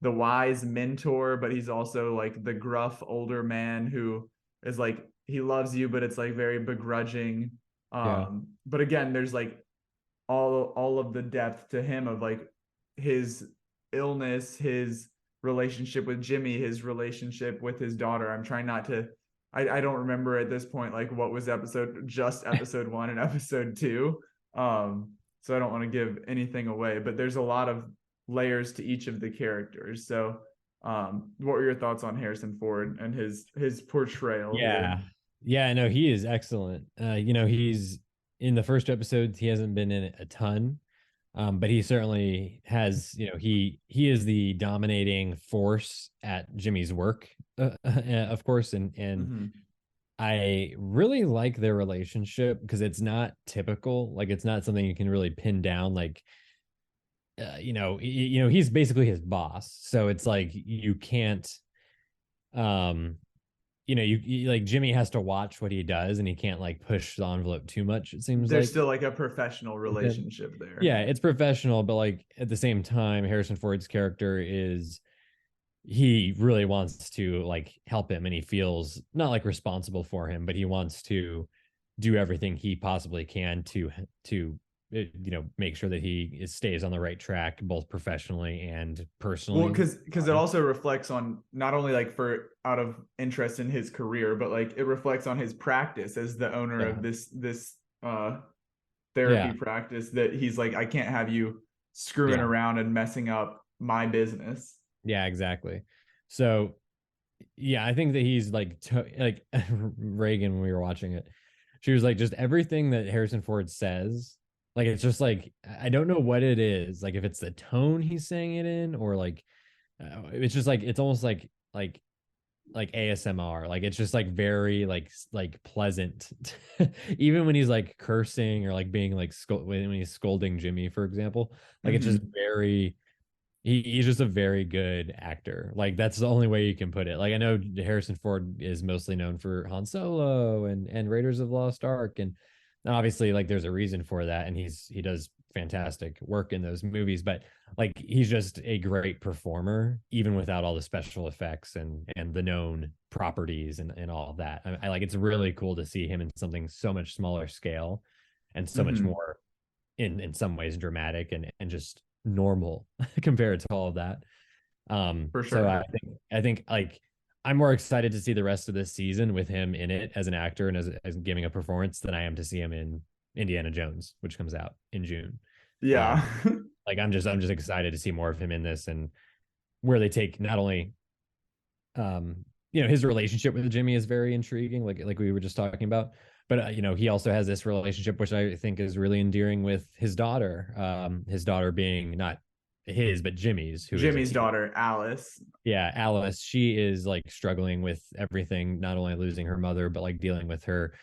wise mentor, but he's also like the gruff older man who is like, he loves you, but it's like very begrudging. But again, there's like all of the depth to him of like his illness, his relationship with Jimmy, his relationship with his daughter. I'm trying not to, I don't remember at this point like what was episode 1 and episode 2. So I don't want to give anything away, but there's a lot of layers to each of the characters. So what were your thoughts on Harrison Ford and his portrayal here? Yeah, no, he is excellent. You know, he's in the first episodes, he hasn't been in it a ton, but he certainly has, you know, he is the dominating force at Jimmy's work, of course, and I really like their relationship because it's not typical. Like it's not something you can really pin down. Like, you know, he's basically his boss. So it's like you can't, you know, you like Jimmy has to watch what he does, and he can't like push the envelope too much. It seems there's like still like a professional relationship there. Yeah, it's professional, but like at the same time, Harrison Ford's character is, he really wants to like help him, and he feels not like responsible for him, but he wants to do everything he possibly can to you know, make sure that he stays on the right track both professionally and personally. Well, because it also reflects on not only like for out of interest in his career, but like it reflects on his practice as the owner of this therapy practice, that he's like, I can't have you screwing around and messing up my business. Yeah, exactly. So yeah, I think that he's like like Reagan, when we were watching it, she was like, just everything that Harrison Ford says, like it's just like, I don't know what it is, like if it's the tone he's saying it in, or like it's just like, it's almost like ASMR, like it's just like very like pleasant. Even when he's like cursing or like being like when he's scolding Jimmy, for example, like it's just very, he's just a very good actor. Like that's the only way you can put it. Like I know Harrison Ford is mostly known for Han Solo and Raiders of the Lost Ark, and obviously like there's a reason for that, and he does fantastic work in those movies, but like he's just a great performer even without all the special effects and the known properties and all of that. I like, it's really cool to see him in something so much smaller scale and so much more in some ways dramatic and just normal compared to all of that. For sure. So I think like I'm more excited to see the rest of this season with him in it as an actor and as giving a performance than I am to see him in Indiana Jones, which comes out in June. Yeah. Like I'm just excited to see more of him in this, and where they take not only you know, his relationship with Jimmy is very intriguing, like we were just talking about, but you know, he also has this relationship which I think is really endearing with his daughter being not his but Jimmy's, who is Jimmy's daughter, Alice. yeah, Alice. She is like struggling with everything, not only losing her mother but like dealing with her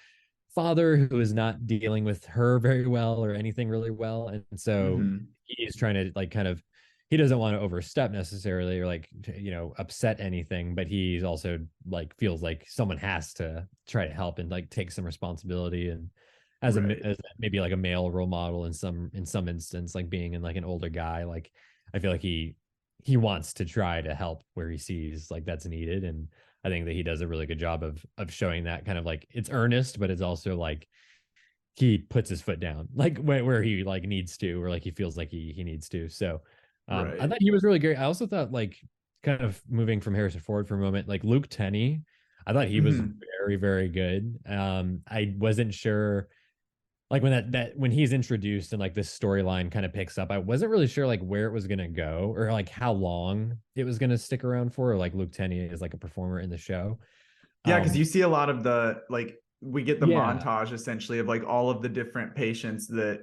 father, who is not dealing with her very well or anything really well. And so Mhm. he's trying to like kind of, he doesn't want to overstep necessarily or like, you know, upset anything, but he's also like feels like someone has to try to help and like take some responsibility. And Right. as maybe like a male role model in some instance, like being in like an older guy, like I feel like he wants to try to help where he sees like that's needed. And I think that he does a really good job of showing that kind of like it's earnest, but it's also like he puts his foot down, like where he like needs to, or like he feels like he needs to. So I Right. thought he was really great. I also thought like kind of moving from Harrison Ford for a moment, like Luke Tennie, I thought he was Mhm. very good. I wasn't sure like when when he's introduced and like this storyline kind of picks up, I wasn't really sure like where it was gonna go or like how long it was gonna stick around for. Or, like Luke Tennie is like a performer in the show. Yeah, because Um, you see a lot of the like we get the yeah, montage essentially of like all of the different patients that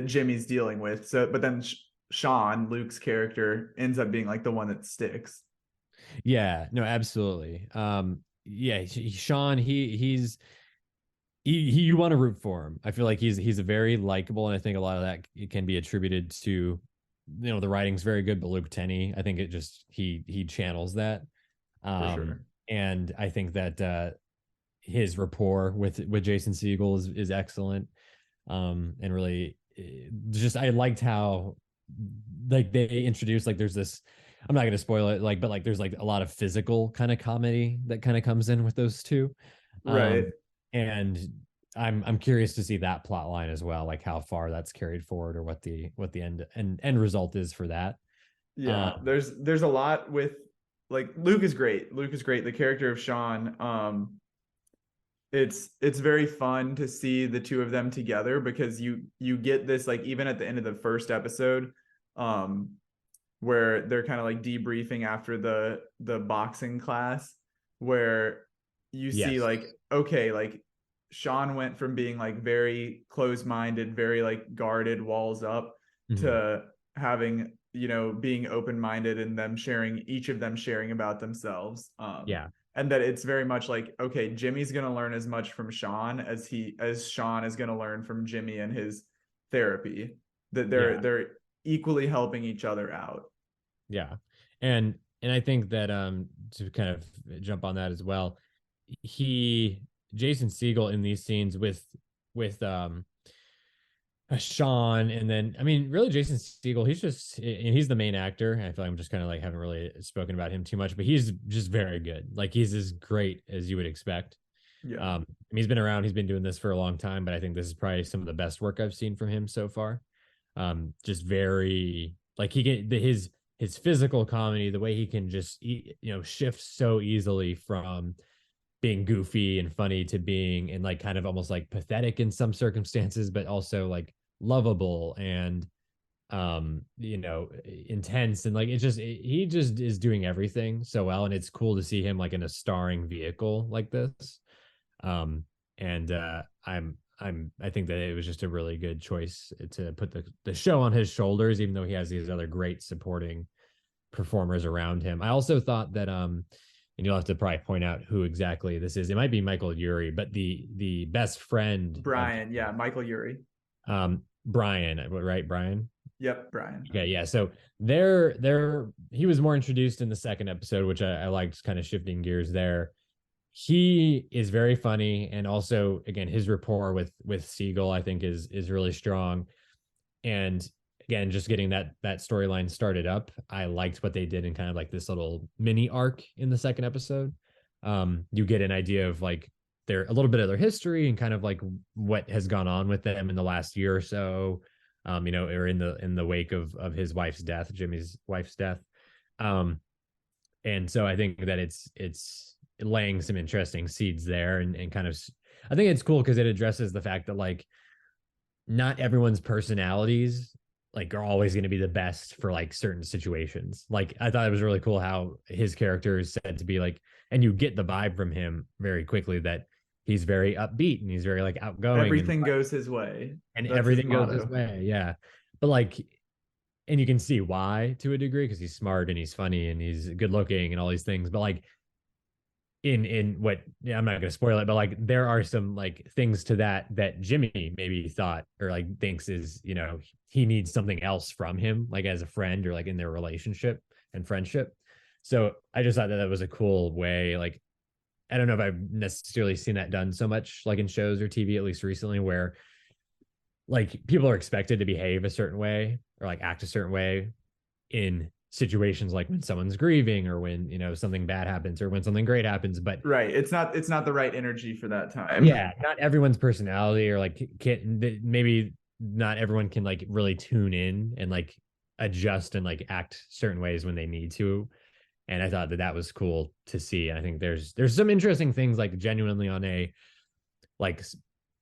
Jimmy's dealing with. So, but then Sean, Luke's character, ends up being like the one that sticks. yeah, no, absolutely. Yeah, Sean, he you want to root for him. I feel like he's a very likable, and I think a lot of that can be attributed to, you know, the writing's very good, but Luke Tennie, I think it just he channels that. For sure. And I think that his rapport with Jason Segel is excellent. And really just I liked how like they introduced like there's this, I'm not gonna spoil it, like, but like there's like a lot of physical kind of comedy that kind of comes in with those two. Right. And I'm curious to see that plot line as well, like how far that's carried forward or what the end result is for that. Yeah. Um, There's a lot with like Luke is great. Luke is great. The character of Sean, it's very fun to see the two of them together because you get this like even at the end of the first episode, um, where they're kind of like debriefing after the boxing class, where you see yes. like okay, like Sean went from being like very close-minded, very like guarded, walls up, Mhm. to having, you know, being open-minded and them sharing, each of them sharing about themselves. Yeah. And that it's very much like, okay, Jimmy's gonna learn as much from Sean as Sean is gonna learn from Jimmy and his therapy. That Yeah. they're equally helping each other out. Yeah. And I think that to kind of jump on that as well, he Jason Segel in these scenes with Sean, and then I mean really Jason Segel, he's just and he's the main actor. I feel like I'm just kind of like haven't really spoken about him too much, but he's just very good. Like he's as great as you would expect. Yeah. He's been around, he's been doing this for a long time, but I think this is probably some of the best work I've seen from him so far. Just very like he can his physical comedy, the way he can just you know shift so easily from being goofy and funny to being and like kind of almost like pathetic in some circumstances, but also like lovable and you know intense, and like he just is doing everything so well, and it's cool to see him like in a starring vehicle like this. um and I think that it was just a really good choice to put the show on his shoulders, even though he has these other great supporting performers around him. I also thought that and you'll have to probably point out who exactly this is. It might be Michael Urie, but the best friend of Brian, yeah, Michael Urie. Brian, right? Brian. Yep, Brian. Okay, yeah. So he was more introduced in the second episode, which I liked, kind of shifting gears there. He is very funny, and also again his rapport with Siegel I think is really strong. And again, just getting that storyline started up, I liked what they did in kind of like this little mini arc in the second episode. You get an idea of like their a little bit of their history and kind of like what has gone on with them in the last year or so. You know, or in the wake of his wife's death, Jimmy's wife's death. Um, and so I think that it's laying some interesting seeds there, and kind of I think it's cool because it addresses the fact that like not everyone's personalities like are always going to be the best for like certain situations. Like I thought it was really cool how his character is said to be like, and you get the vibe from him very quickly that he's very upbeat and he's very like outgoing. Everything goes his way. And That's his everything goes his motto. way. Yeah. But like, and you can see why to a degree because he's smart and he's funny and he's good looking and all these things. But like, in what, yeah, I'm not gonna spoil it, but like there are some like things to that Jimmy maybe thought or like thinks is, you know, he needs something else from him, like as a friend or like in their relationship and friendship. So I just thought that that was a cool way. Like, I don't know if I've necessarily seen that done so much like in shows or TV, at least recently, where like people are expected to behave a certain way or like act a certain way in situations like when someone's grieving or when, you know, something bad happens or when something great happens. But Right. It's not the right energy for that time. yeah, not everyone's personality or like can maybe not everyone can like really tune in and like adjust and like act certain ways when they need to. And I thought that that was cool to see. I think there's some interesting things like genuinely on a like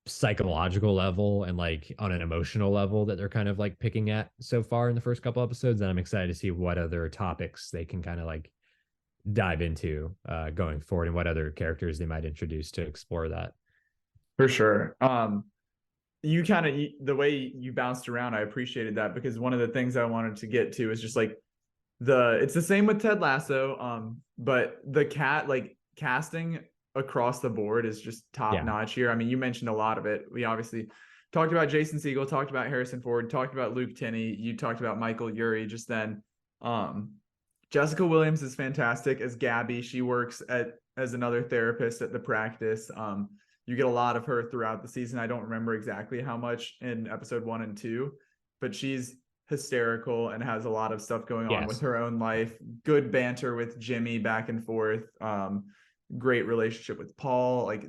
psychological level and like on an emotional level that they're kind of like picking at so far in the first couple episodes. And I'm excited to see what other topics they can kind of like dive into going forward and what other characters they might introduce to explore that. For sure. You kind of the way you bounced around, I appreciated that because one of the things I wanted to get to is just like it's the same with Ted Lasso, but the casting across the board is just top notch here. I mean, you mentioned a lot of it. We obviously talked about Jason Segel, talked about Harrison Ford, talked about Luke Tennie, you talked about Michael Urie just then. Jessica Williams is fantastic as Gabby. She works as another therapist at the practice. You get a lot of her throughout the season. I don't remember exactly how much in episode 1 and 2, but she's hysterical and has a lot of stuff going on with her own life. Good banter with Jimmy back and forth. Great relationship with Paul. Like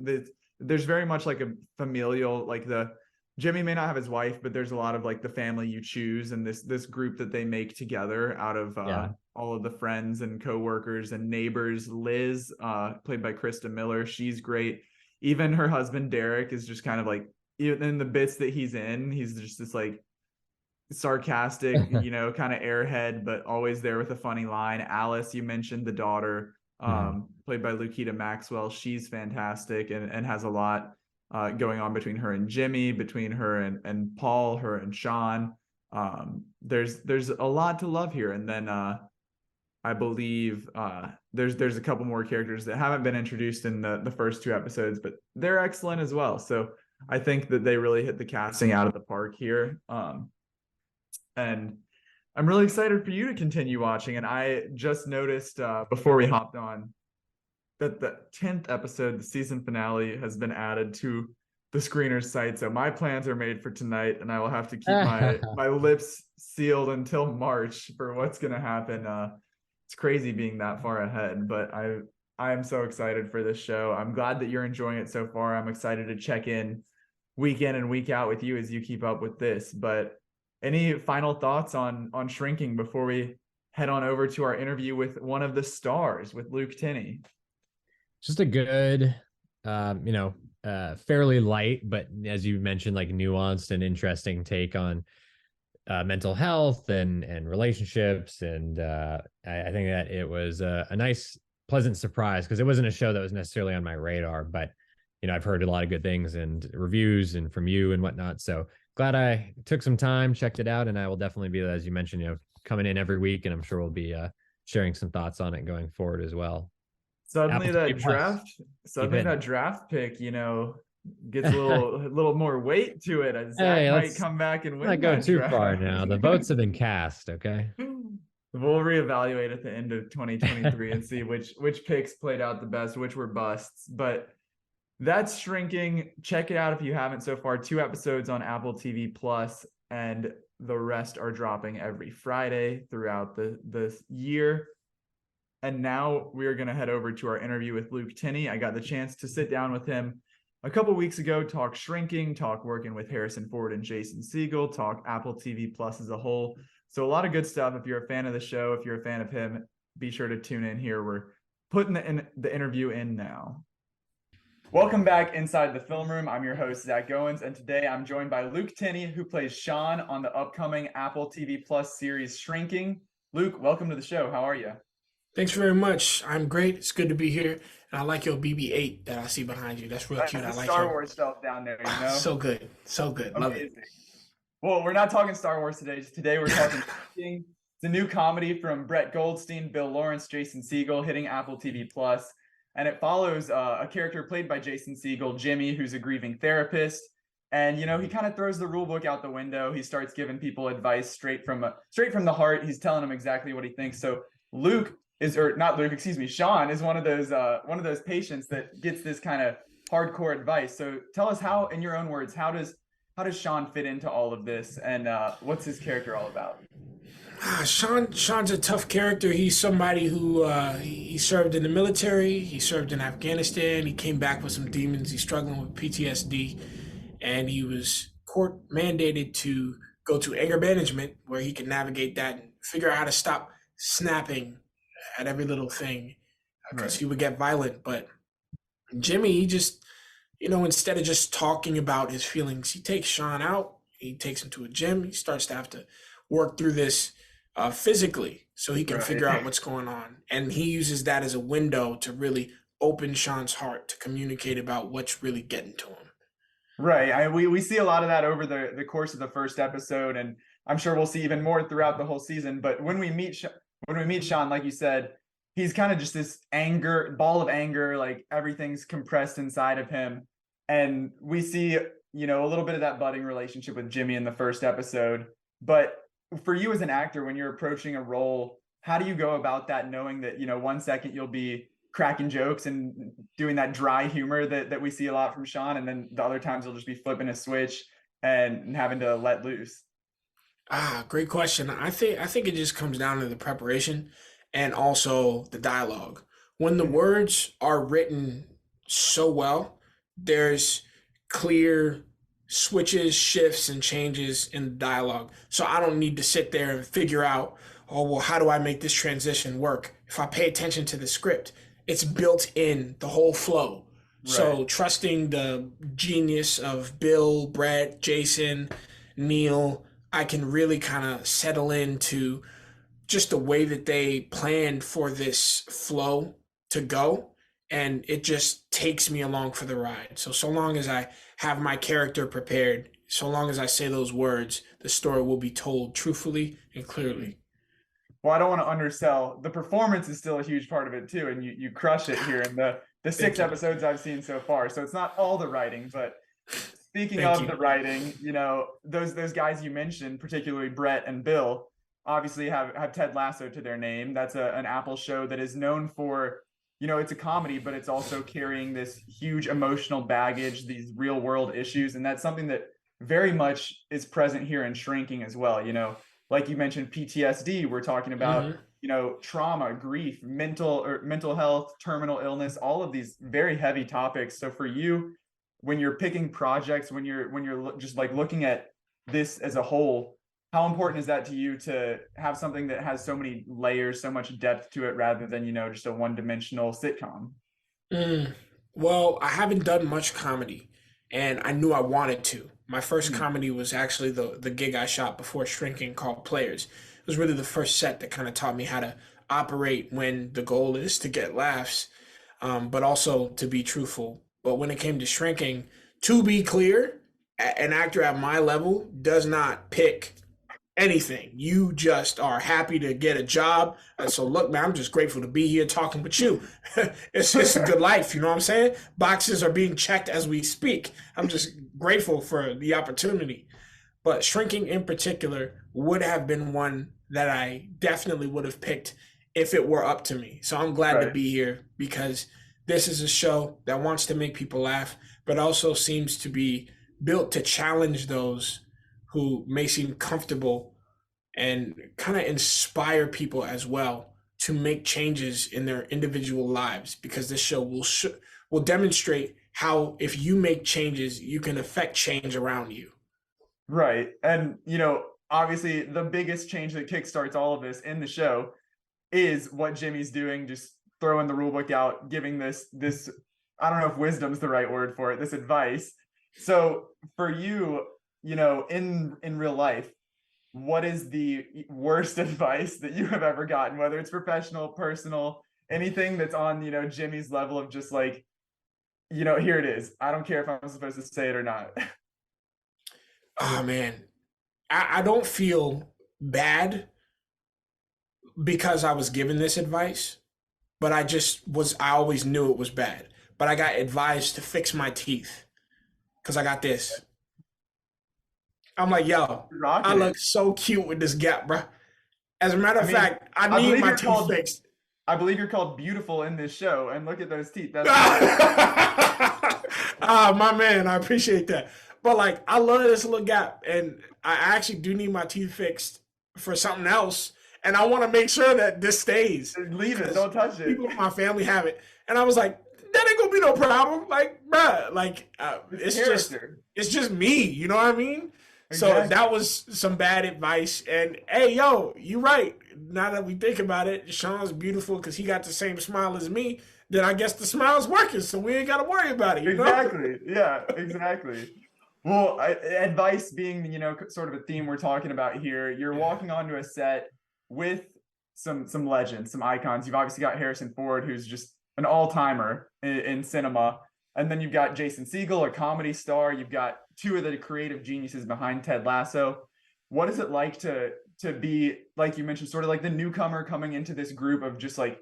there's very much like a familial, like Jimmy may not have his wife, but there's a lot of like the family you choose and this group that they make together out of all of the friends and coworkers and neighbors. Liz, played by Krista Miller, she's great. Even her husband Derek is just kind of like, even in the bits that he's in, he's just this like sarcastic, you know, kind of airhead, but always there with a funny line. Alice, you mentioned the daughter, played by Lukita Maxwell. She's fantastic and has a lot going on between her and Jimmy, between her and Paul, her and Sean. There's a lot to love here. And then I believe there's a couple more characters that haven't been introduced in the first 2 episodes, but they're excellent as well. So I think that they really hit the casting out of the park here. And I'm really excited for you to continue watching. And I just noticed before we hopped on that the 10th episode, the season finale, has been added to the screener's site. So my plans are made for tonight, and I will have to keep my lips sealed until March for what's going to happen. It's crazy being that far ahead, but I am so excited for this show. I'm glad that you're enjoying it so far. I'm excited to check in week in and week out with you as you keep up with this. But any final thoughts on Shrinking before we head on over to our interview with one of the stars, with Luke Tennie? Just a good, fairly light, but as you mentioned, like nuanced and interesting take on mental health and relationships. And I think that it was a nice, pleasant surprise because it wasn't a show that was necessarily on my radar, but, you know, I've heard a lot of good things and reviews and from you and whatnot. So glad I took some time, checked it out, and I will definitely be, as you mentioned, you know, coming in every week, and I'm sure we'll be sharing some thoughts on it going forward as well. Suddenly that draft pick, you know, gets a little more weight to it as Zach might come back and win. Not go too far now. The votes have been cast. Okay. We'll reevaluate at the end of 2023 and see which picks played out the best, which were busts. But that's Shrinking. Check it out if you haven't so far. 2 episodes on Apple TV Plus, and the rest are dropping every Friday throughout this year. And now we are going to head over to our interview with Luke Tennie. I got the chance to sit down with him a couple weeks ago, talk Shrinking, talk working with Harrison Ford and Jason Segel, talk Apple TV Plus as a whole. So a lot of good stuff. If you're a fan of the show, if you're a fan of him, be sure to tune in here. We're putting the interview in now. Welcome back inside the film room. I'm your host, Zach Goins, and today I'm joined by Luke Tennie, who plays Sean on the upcoming Apple TV Plus series Shrinking. Luke, welcome to the show. How are you? Thanks very much. I'm great. It's good to be here. And I like your BB-8 that I see behind you. That's real That's cute. I the like Star your Wars stuff down there, you know? so good. So good. Love it. Amazing. Well, we're not talking Star Wars today. Today we're talking Shrinking. It's a new comedy from Brett Goldstein, Bill Lawrence, Jason Segel, hitting Apple TV Plus, and it follows a character played by Jason Segel, Jimmy, who's a grieving therapist. And he kind of throws the rule book out the window. He starts giving people advice straight from the heart. He's telling them exactly what he thinks. So Luke is, or not Luke, excuse me, Sean is one of those patients that gets this kind of hardcore advice. So tell us how, in your own words, how does Sean fit into all of this, and what's his character all about? Sean's a tough character. He's somebody who he served in the military. He served in Afghanistan. He came back with some demons. He's struggling with PTSD, and he was court mandated to go to anger management, where he can navigate that and figure out how to stop snapping at every little thing, because he would get violent. But Jimmy, he just, instead of just talking about his feelings, he takes Sean out. He takes him to a gym. He starts to have to work through this physically, so he can figure out what's going on. And he uses that as a window to really open Sean's heart to communicate about what's really getting to him. Right. We see a lot of that over the course of the first episode, and I'm sure we'll see even more throughout the whole season. But when we meet Sean, like you said, he's kind of just this ball of anger, like everything's compressed inside of him. And we see, a little bit of that budding relationship with Jimmy in the first episode. But for you as an actor, when you're approaching a role, how do you go about that, knowing that, 1 second you'll be cracking jokes and doing that dry humor that we see a lot from Sean, and then the other times he'll just be flipping a switch and having to let loose? Great question. I think it just comes down to the preparation and also the dialogue. When the words are written so well, there's clear switches, shifts, and changes in the dialogue. So I don't need to sit there and figure out, oh, well, how do I make this transition work? If I pay attention to the script, it's built in the whole flow. Right. So trusting the genius of Bill, Brett, Jason, Neil, I can really kind of settle into just the way that they planned for this flow to go. And it just takes me along for the ride. So long as I have my character prepared, so long as I say those words, the story will be told truthfully and clearly. Well, I don't want to undersell. The performance is still a huge part of it too, and you crush it here in the 6 episodes I've seen so far. So it's not all the writing, but speaking of the writing, those guys you mentioned, particularly Brett and Bill, obviously have Ted Lasso to their name. That's an Apple show that is known for, it's a comedy, but it's also carrying this huge emotional baggage, these real world issues. And that's something that very much is present here in Shrinking as well. Like you mentioned, PTSD, we're talking about, trauma, grief, mental health, terminal illness, all of these very heavy topics. So for you, when you're picking projects, when you're just like looking at this as a whole, how important is that to you to have something that has so many layers, so much depth to it, rather than, just a one-dimensional sitcom? Well, I haven't done much comedy, and I knew I wanted to. My first comedy was actually the gig I shot before Shrinking, called Players. It was really the first set that kind of taught me how to operate when the goal is to get laughs, but also to be truthful. But when it came to Shrinking, to be clear, an actor at my level does not pick anything. You just are happy to get a job. So look, man, I'm just grateful to be here talking with you. It's a good life, you know what I'm saying? Boxes are being checked as we speak. I'm just grateful for the opportunity. But Shrinking in particular would have been one that I definitely would have picked if it were up to me. So I'm glad to be here, because this is a show that wants to make people laugh, but also seems to be built to challenge those who may seem comfortable, and kind of inspire people as well to make changes in their individual lives, because this show will demonstrate how, if you make changes, you can affect change around you. Right. And, obviously the biggest change that kickstarts all of this in the show is what Jimmy's doing, just throwing the rule book out, giving this, I don't know if wisdom's the right word for it, this advice. So for you, in real life, what is the worst advice that you have ever gotten, whether it's professional, personal, anything that's on, Jimmy's level of just like, here it is. I don't care if I'm supposed to say it or not. Oh man, I don't feel bad because I was given this advice, but I always knew it was bad. But I got advised to fix my teeth because I got this. I'm like, yo, I look so cute with this gap, bro. As a matter of fact, I need my teeth fixed. I believe you're called beautiful in this show, and look at those teeth. That's my man, I appreciate that. But like, I love this little gap, and I actually do need my teeth fixed for something else, and I want to make sure that this stays. Leave it, don't touch it. People in my family have it, and I was like, that ain't gonna be no problem. Like, bruh, like it's just me. You know what I mean? Exactly. So that was some bad advice. And hey, yo, you right. Now that we think about it, Sean's beautiful because he got the same smile as me. Then I guess the smile's working, so we ain't got to worry about it. You exactly. know? Yeah, exactly. Well, advice being, sort of a theme we're talking about here. You're walking onto a set with some legends, some icons. You've obviously got Harrison Ford, who's just an all-timer in cinema. And then you've got Jason Segel, a comedy star. You've got two of the creative geniuses behind Ted Lasso. What is it like to be, like you mentioned, sort of like the newcomer coming into this group of just like,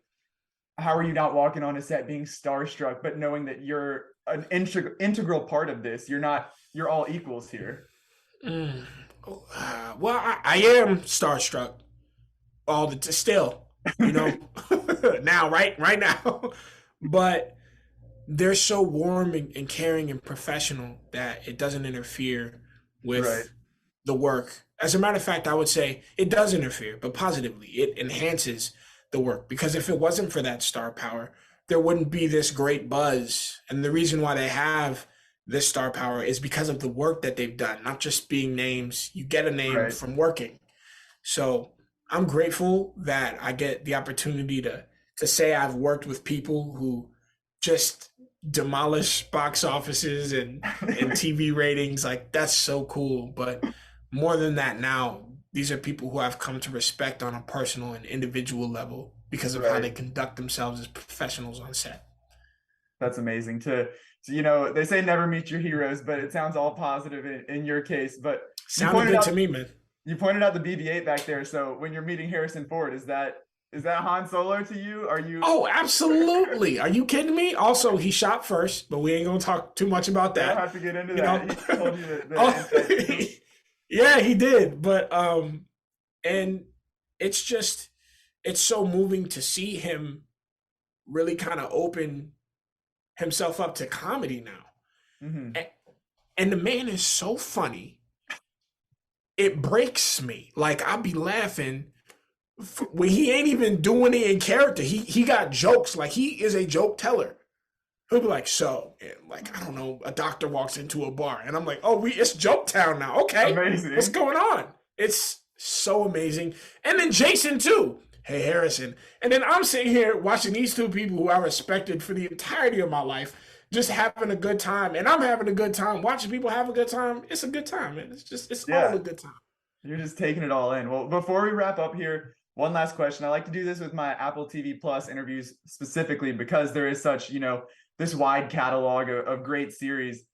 how are you not walking on a set being starstruck, but knowing that you're an integral part of this? You're all equals here. Well, I am starstruck still, now, right now. But they're so warm and caring and professional that it doesn't interfere with the work. As a matter of fact, I would say it does interfere, but positively. It enhances the work, because if it wasn't for that star power, there wouldn't be this great buzz. And the reason why they have this star power is because of the work that they've done, not just being names. You get a name from working. So I'm grateful that I get the opportunity to say I've worked with people who just demolish box offices and TV ratings. Like, that's so cool. But more than that, now these are people who I've come to respect on a personal and individual level because of how they conduct themselves as professionals on set. That's amazing they say never meet your heroes, but it sounds all positive in your case. But sounded good to me, man. You pointed out the BB-8 back there. So when you're meeting Harrison Ford, is that Han Solo to you? Are you? Oh, absolutely. Are you kidding me? Also, he shot first, but we ain't gonna talk too much about that. I don't have to get into that. He told you that yeah, he did. But and it's so moving to see him really kind of open himself up to comedy now. Mm-hmm. And the man is so funny. It breaks me. Like, I'll be laughing when he ain't even doing it in character. He got jokes. Like, he is a joke teller. He'll be like, I don't know, a doctor walks into a bar, and I'm like, it's Joke Town now. Okay, amazing. What's going on? It's so amazing. And then Jason too. Hey, Harrison. And then I'm sitting here watching these two people who I respected for the entirety of my life, just having a good time. And I'm having a good time. Watching people have a good time, it's a good time, man. It's all a good time. You're just taking it all in. Well, before we wrap up here, one last question. I like to do this with my Apple TV Plus interviews specifically because there is such, this wide catalog of great series.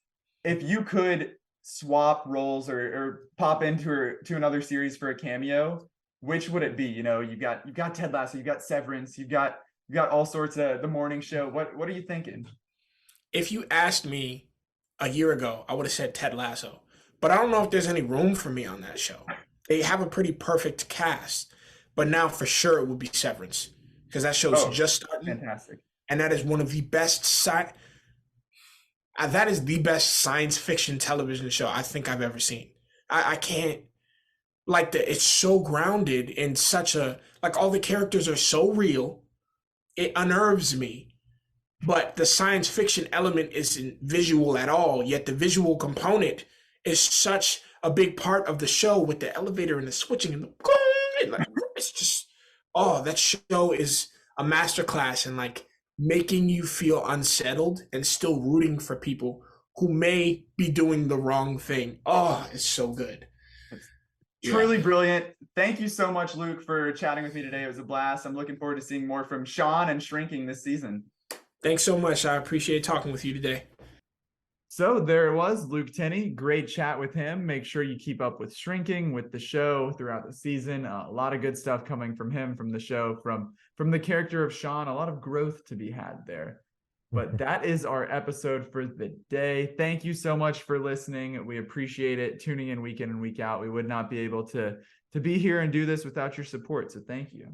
If you could swap roles or pop into another series for a cameo, which would it be? You've got Ted Lasso, you've got Severance, you've got all sorts of The Morning Show. What are you thinking? If you asked me a year ago, I would have said Ted Lasso. But I don't know if there's any room for me on that show. They have a pretty perfect cast. But now for sure it would be Severance, because that show's just starting. Fantastic. And that is one of the best that is the best science fiction television show I think I've ever seen. I can't, like, it's so grounded in such all the characters are so real. It unnerves me. But the science fiction element isn't visual at all, yet the visual component is such a big part of the show with the elevator and the switching and it's just, that show is a masterclass in making you feel unsettled and still rooting for people who may be doing the wrong thing. Oh, it's so good. Truly brilliant. Thank you so much, Luke, for chatting with me today. It was a blast. I'm looking forward to seeing more from Sean and Shrinking this season. Thanks so much. I appreciate talking with you today. So there it was, Luke Tennie. Great chat with him. Make sure you keep up with Shrinking, with the show throughout the season. A lot of good stuff coming from him, from the show, from the character of Sean. A lot of growth to be had there. But that is our episode for the day. Thank you so much for listening. We appreciate it, tuning in week in and week out. We would not be able to be here and do this without your support. So thank you.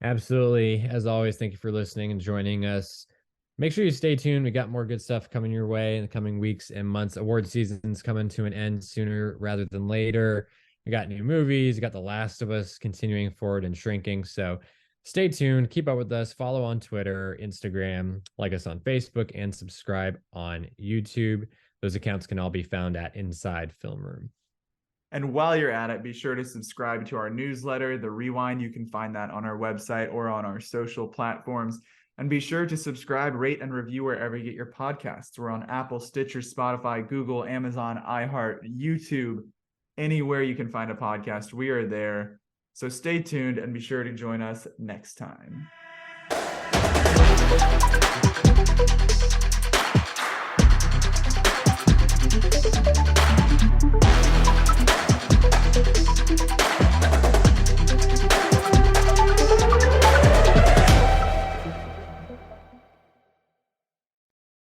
Absolutely. As always, thank you for listening and joining us. Make sure you stay tuned. We got more good stuff coming your way in the coming weeks and months. Award season's coming to an end sooner rather than later. We got new movies. We got The Last of Us continuing forward and Shrinking. So stay tuned. Keep up with us. Follow on Twitter, Instagram, like us on Facebook, and subscribe on YouTube. Those accounts can all be found at Inside Film Room. And while you're at it, be sure to subscribe to our newsletter, The Rewind. You can find that on our website or on our social platforms. And be sure to subscribe, rate, and review wherever you get your podcasts. We're on Apple, Stitcher, Spotify, Google, Amazon, iHeart, YouTube, anywhere you can find a podcast. We are there. So stay tuned and be sure to join us next time. Thank you.